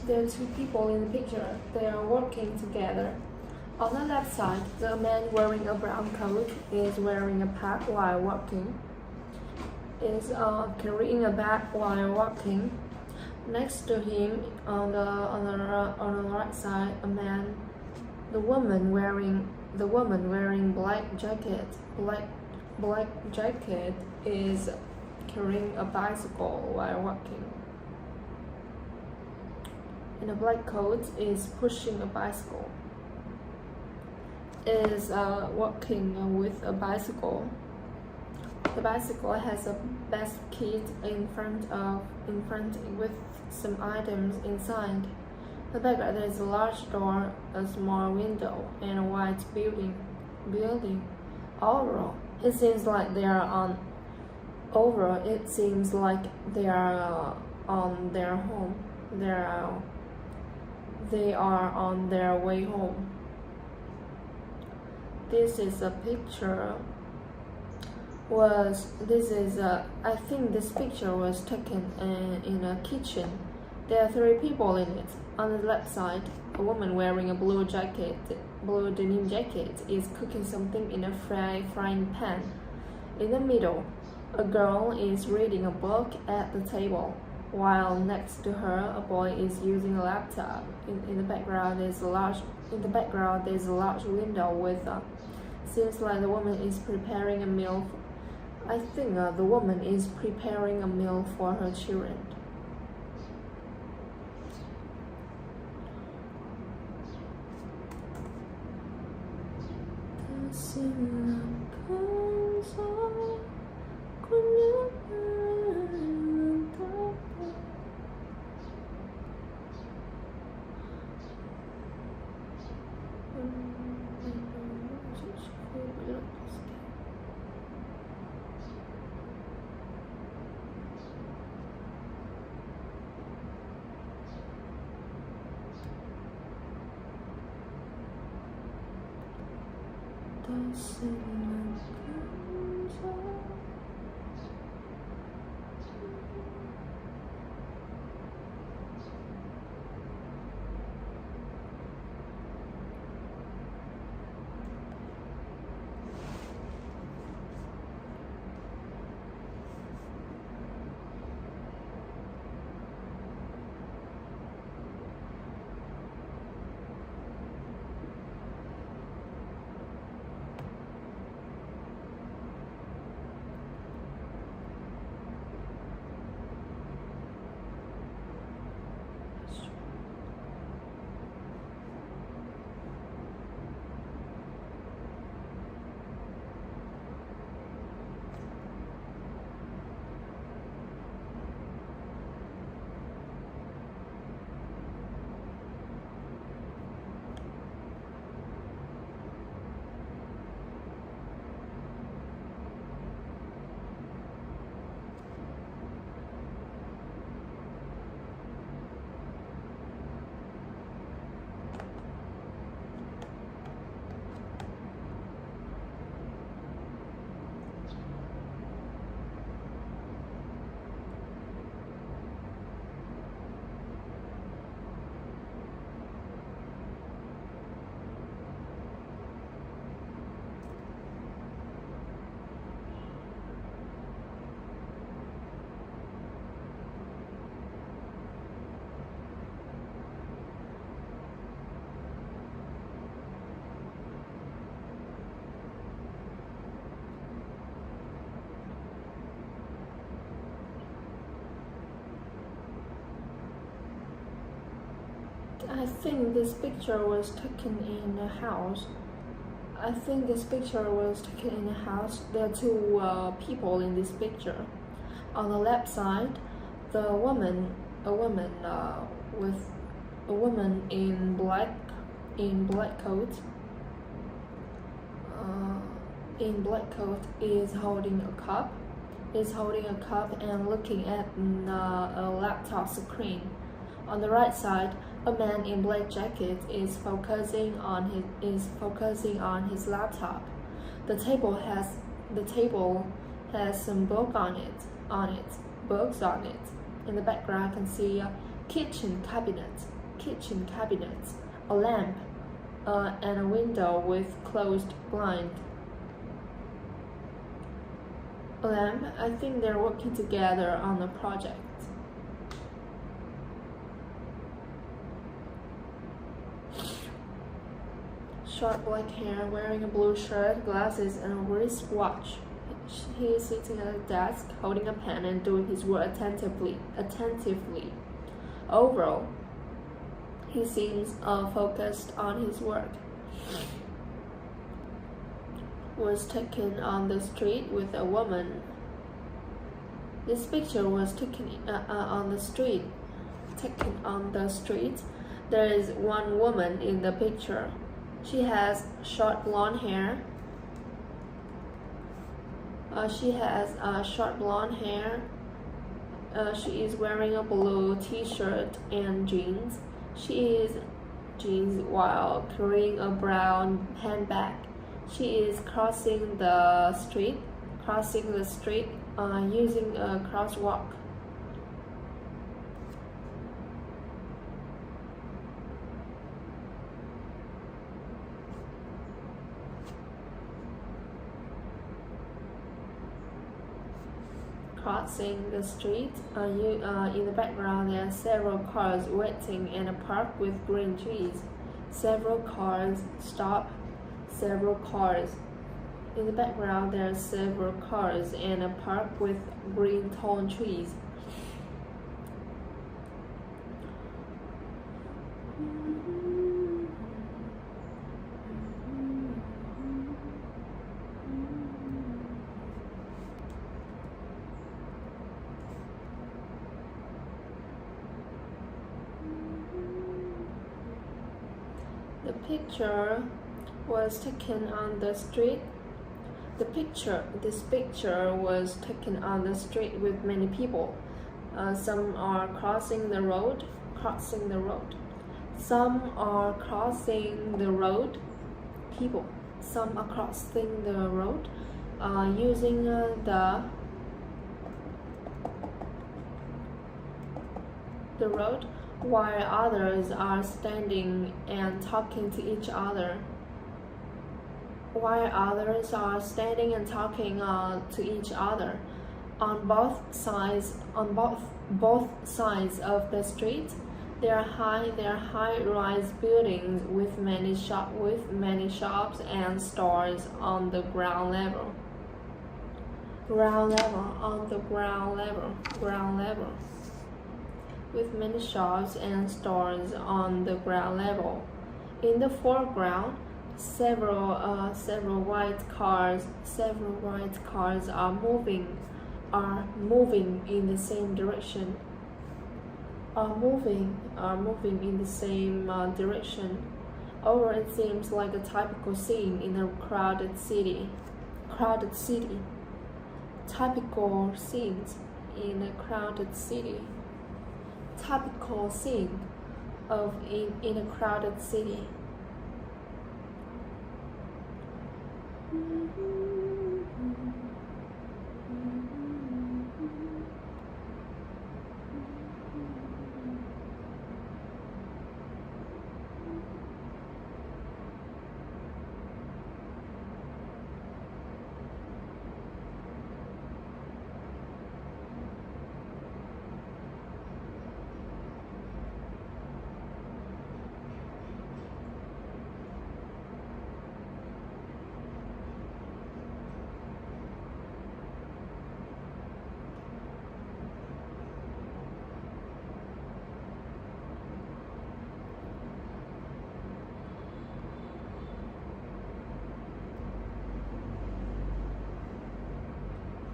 There are two people in the picture. They are working together. On the left side, the man wearing a brown coat is wearing a pad while walking. Is carrying a bag while walking. Next to him, on the right side, the woman wearing black jacket is carrying a bicycle while walking. In a black coat is pushing a bicycle. Is walking with a bicycle. The bicycle has a basket in front with some items inside. The background is a large door, a small window, and a white building. Overall, it seems like they are on their home. They are on their way home. This is a picture. I think this picture was taken in a kitchen. There are three people in it. On the left side, a woman wearing a blue denim jacket is cooking something in a frying pan. In the middle, a girl is reading a book at the table, while next to her, a boy is using a laptop. In the background, there's a large window with seems like the woman is preparing a meal. I think the woman is preparing a meal for her children. I think this picture was taken in a house. There are two people in this picture. On the left side, a woman in black coat is holding a cup. is holding a cup and looking at a laptop screen. On the right side, a man in black jacket is focusing on his laptop. The table has some books on it. In the background, I can see a kitchen cabinet, a lamp, and a window with closed blind. A lamp. I think they're working together on a project. Short black hair, wearing a blue shirt, glasses, and a wristwatch. He is sitting at a desk, holding a pen and doing his work attentively. Overall, he seems focused on his work. Was taken on the street with a woman. This picture was taken on the street. There is one woman in the picture. She has short blonde hair. She is wearing a blue t-shirt and jeans. While carrying a brown handbag. She is crossing the street using a crosswalk. Crossing the street. In the background, there are several cars waiting in a park with green trees. Several cars stop. Several cars. In the background, there are several cars in a park with green tall trees. The picture was taken on the street. This picture was taken on the street with many people. Some are crossing the road. Some are crossing the road. People. Some are crossing the road using the road, while others are standing and talking to each other. On both sides of the street, there are high-rise buildings with many shops and stores on the ground level. With many shops and stores on the ground level. In the foreground, several white cars are moving in the same direction. Or it seems like a typical scene in a crowded city. Typical scenes in a crowded city. Typical scene in a crowded city.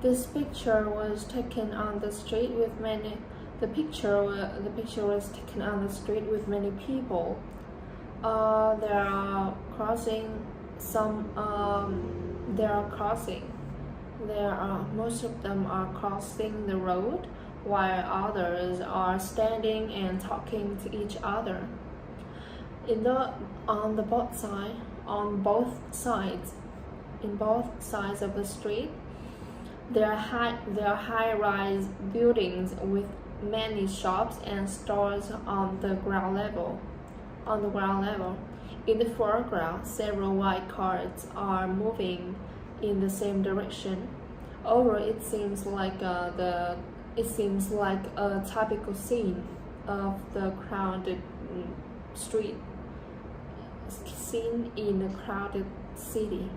This picture was taken on the street with many. The picture was taken on the street with many people. They are crossing. Most of them are crossing the road, while others are standing and talking to each other. On both sides of the street, there are high-rise buildings with many shops and stores on the ground level. In the foreground, several white cars are moving in the same direction. Overall, it seems like a typical scene of the crowded street, scene in a crowded city.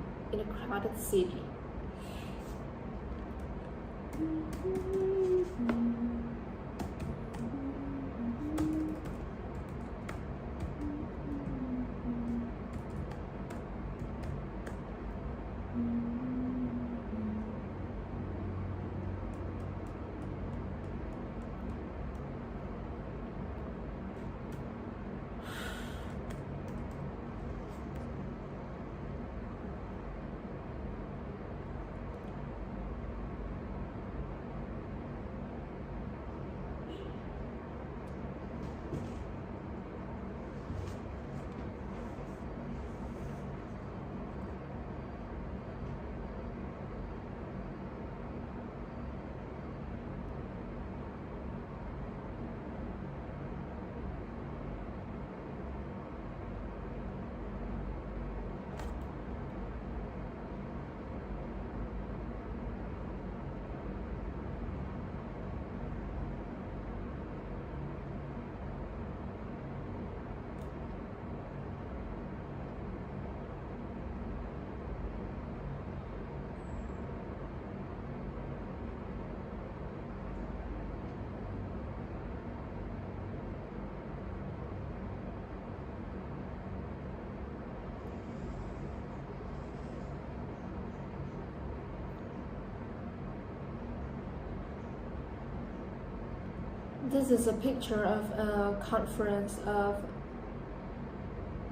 This is a picture of a conference of.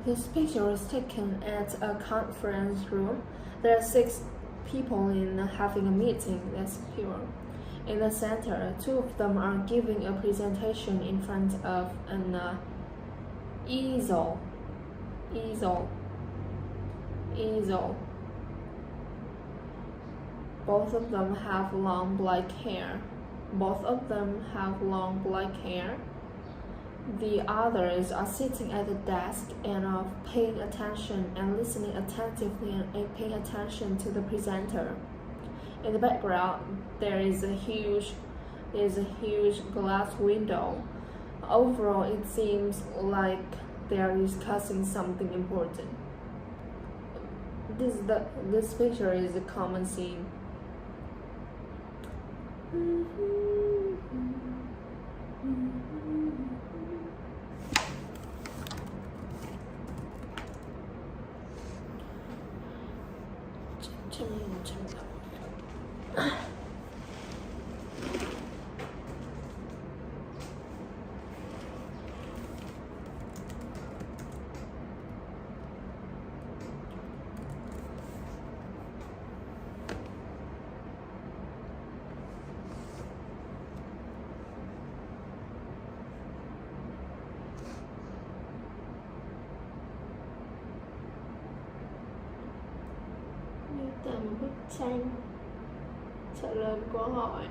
This picture was taken at a conference room. There are 6 people having a meeting. That's pure. In the center, 2 of them are giving a presentation in front of an easel. Both of them have long black hair. The others are sitting at the desk and are paying attention and listening attentively and paying attention to the presenter. In the background, there is a huge glass window. Overall, it seems like they are discussing something important. This picture is a common scene. Tầm bức tranh. Trả lời câu hỏi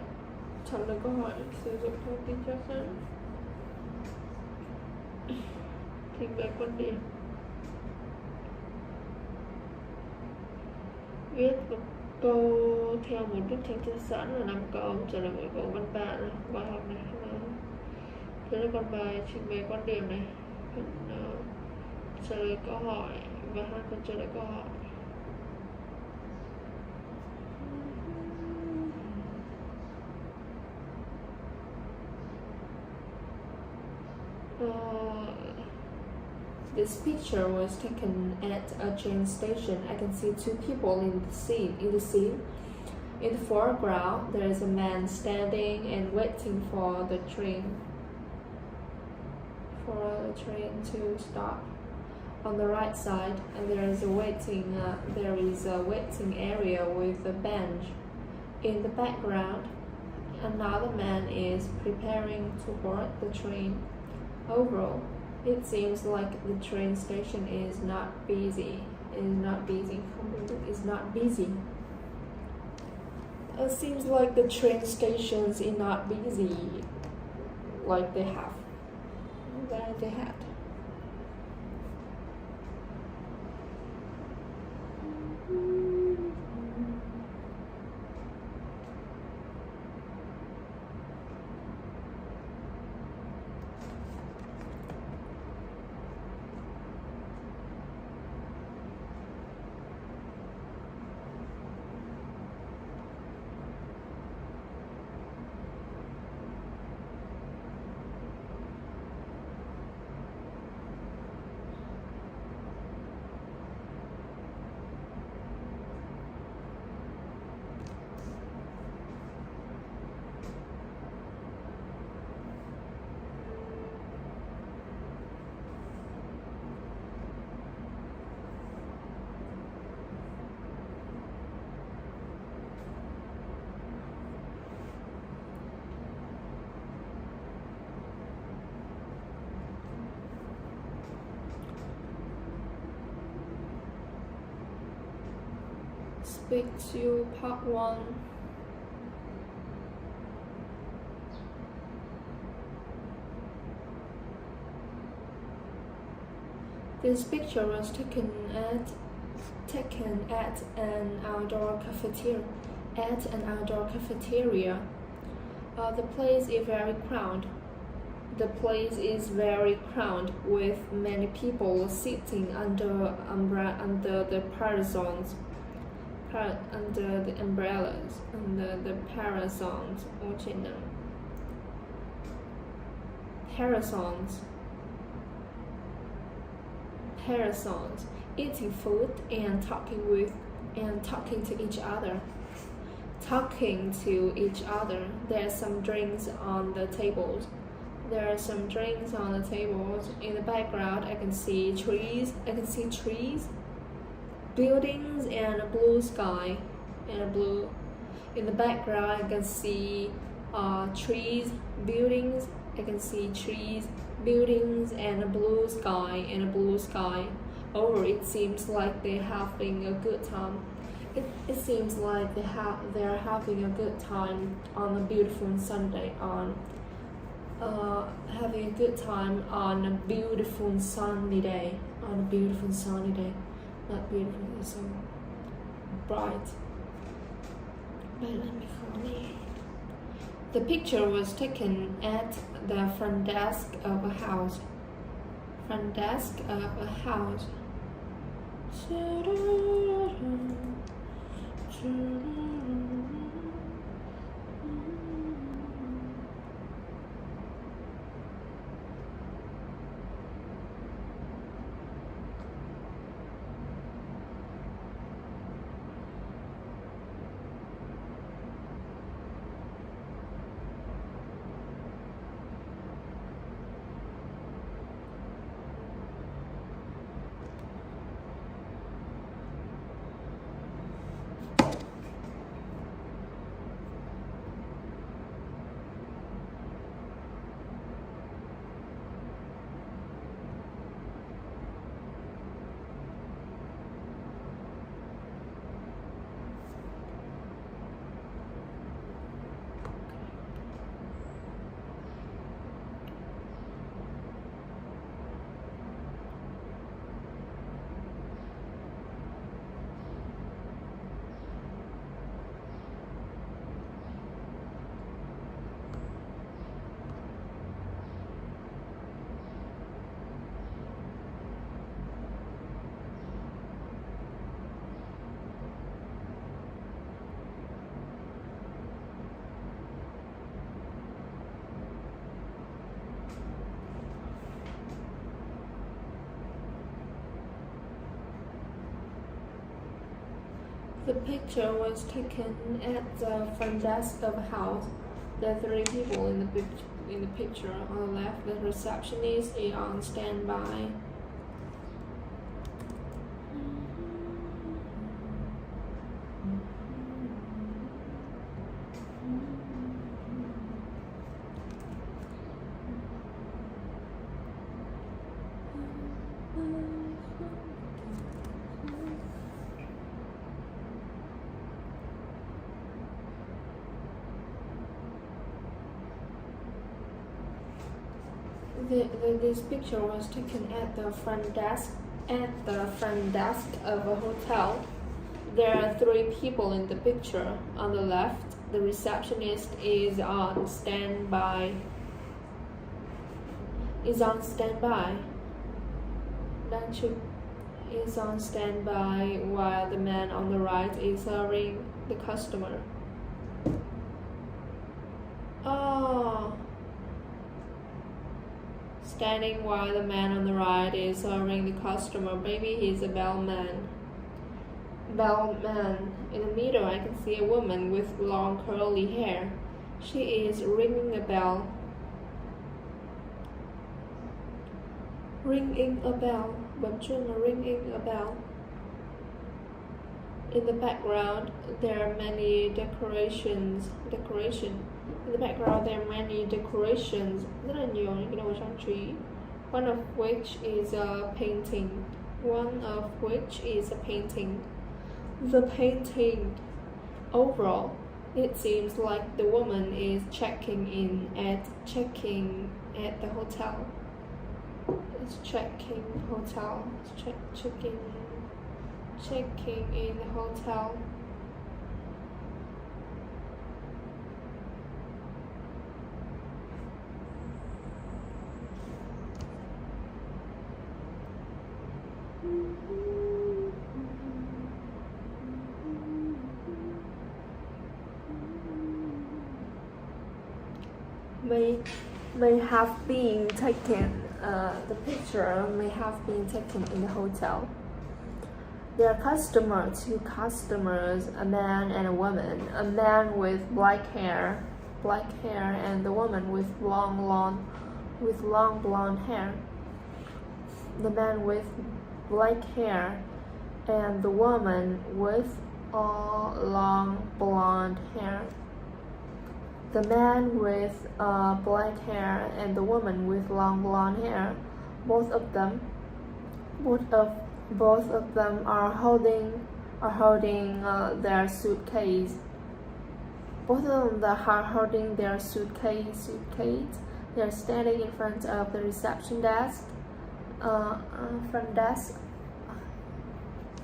sử dụng thông tin cho sẵn. Trình bày quan điểm. Viết một câu theo một bức tranh cho sẵn là 5 câu. Trả lời mỗi câu văn bản này. Bài học này thế là còn bài trình bày quan điểm này, phần trả lời câu hỏi và 2 phần trả lời câu hỏi. This picture was taken at a train station. I can see 2 people in the scene. In the foreground, there is a man standing and waiting for the train to stop. On the right side, and there is a waiting area with a bench. In the background, another man is preparing to board the train. Overall, it seems like the train station is not busy. It seems like the train stations is not busy like they had. Speak to part 1. This picture was taken at an outdoor cafeteria. The place is very crowded with many people sitting under the parasols. Under the umbrellas, under the parasols, eating food and talking to each other. There's some drinks on the tables. In the background, I can see trees. Buildings and a blue sky, in the background I can see trees, buildings. I can see trees, buildings, and a blue sky. Overall, it seems like they're having a good time. It seems like they're having a good time on a beautiful Sunday. Having a good time on a beautiful sunny day. Not beautiful, it's so bright. The picture was taken at the front desk of a house. The picture was taken at the front desk of a house. There are 3 people in the picture. On the left, the receptionist is on standby. This picture was taken at the front desk of a hotel. There are 3 people in the picture. On the left, the receptionist is on standby. Is on standby while the man on the right is serving the customer. Standing while the man on the right is serving the customer. Maybe he's a bellman. In the middle, I can see a woman with long curly hair. She is ringing a bell. Ringing a bell. In the background, there are many decorations. In the background, there are many decorations. Rất là nhiều những cái đồ trang trí. One of which is a painting. The painting. Overall, it seems like the woman is checking at the hotel. It's checking in the hotel. The picture may have been taken in the hotel. There are 2 customers, a man and a woman. A man with black hair, and the woman with long blonde hair. The man with black hair and the woman with long blonde hair. The man with black hair and the woman with long blonde hair, both of them are holding their suitcase. Both of them are holding their suitcase. They are standing in front of the reception desk.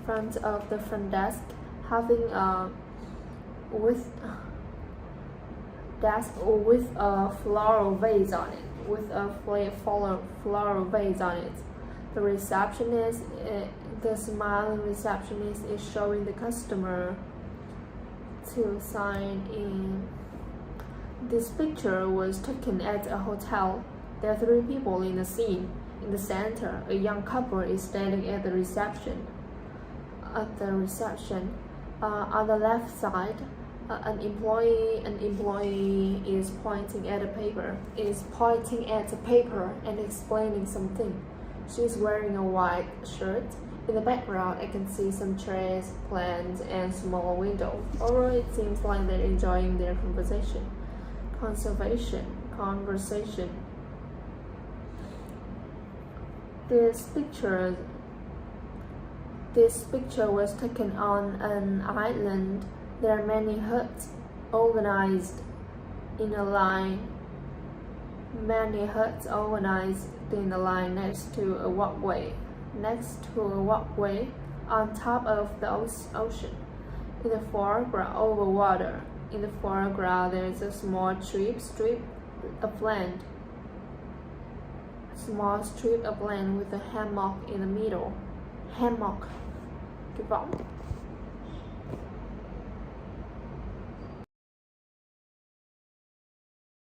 Front of the front desk, having with a floral vase on it. The smiling receptionist is showing the customer to sign in. This picture was taken at a hotel. There are 3 people in the scene. In the center, a young couple is standing at the reception. On the left side, an employee is pointing at a paper and explaining something. She is wearing a white shirt. In the background, I can see some chairs, plants, and small window. Overall, it seems like they're enjoying their conversation. This picture was taken on an island. There are many huts organized in a line. Next to a walkway. On top of the ocean. In the foreground, over water. In the foreground, there is a small strip of land. With a hammock in the middle. Cái võng.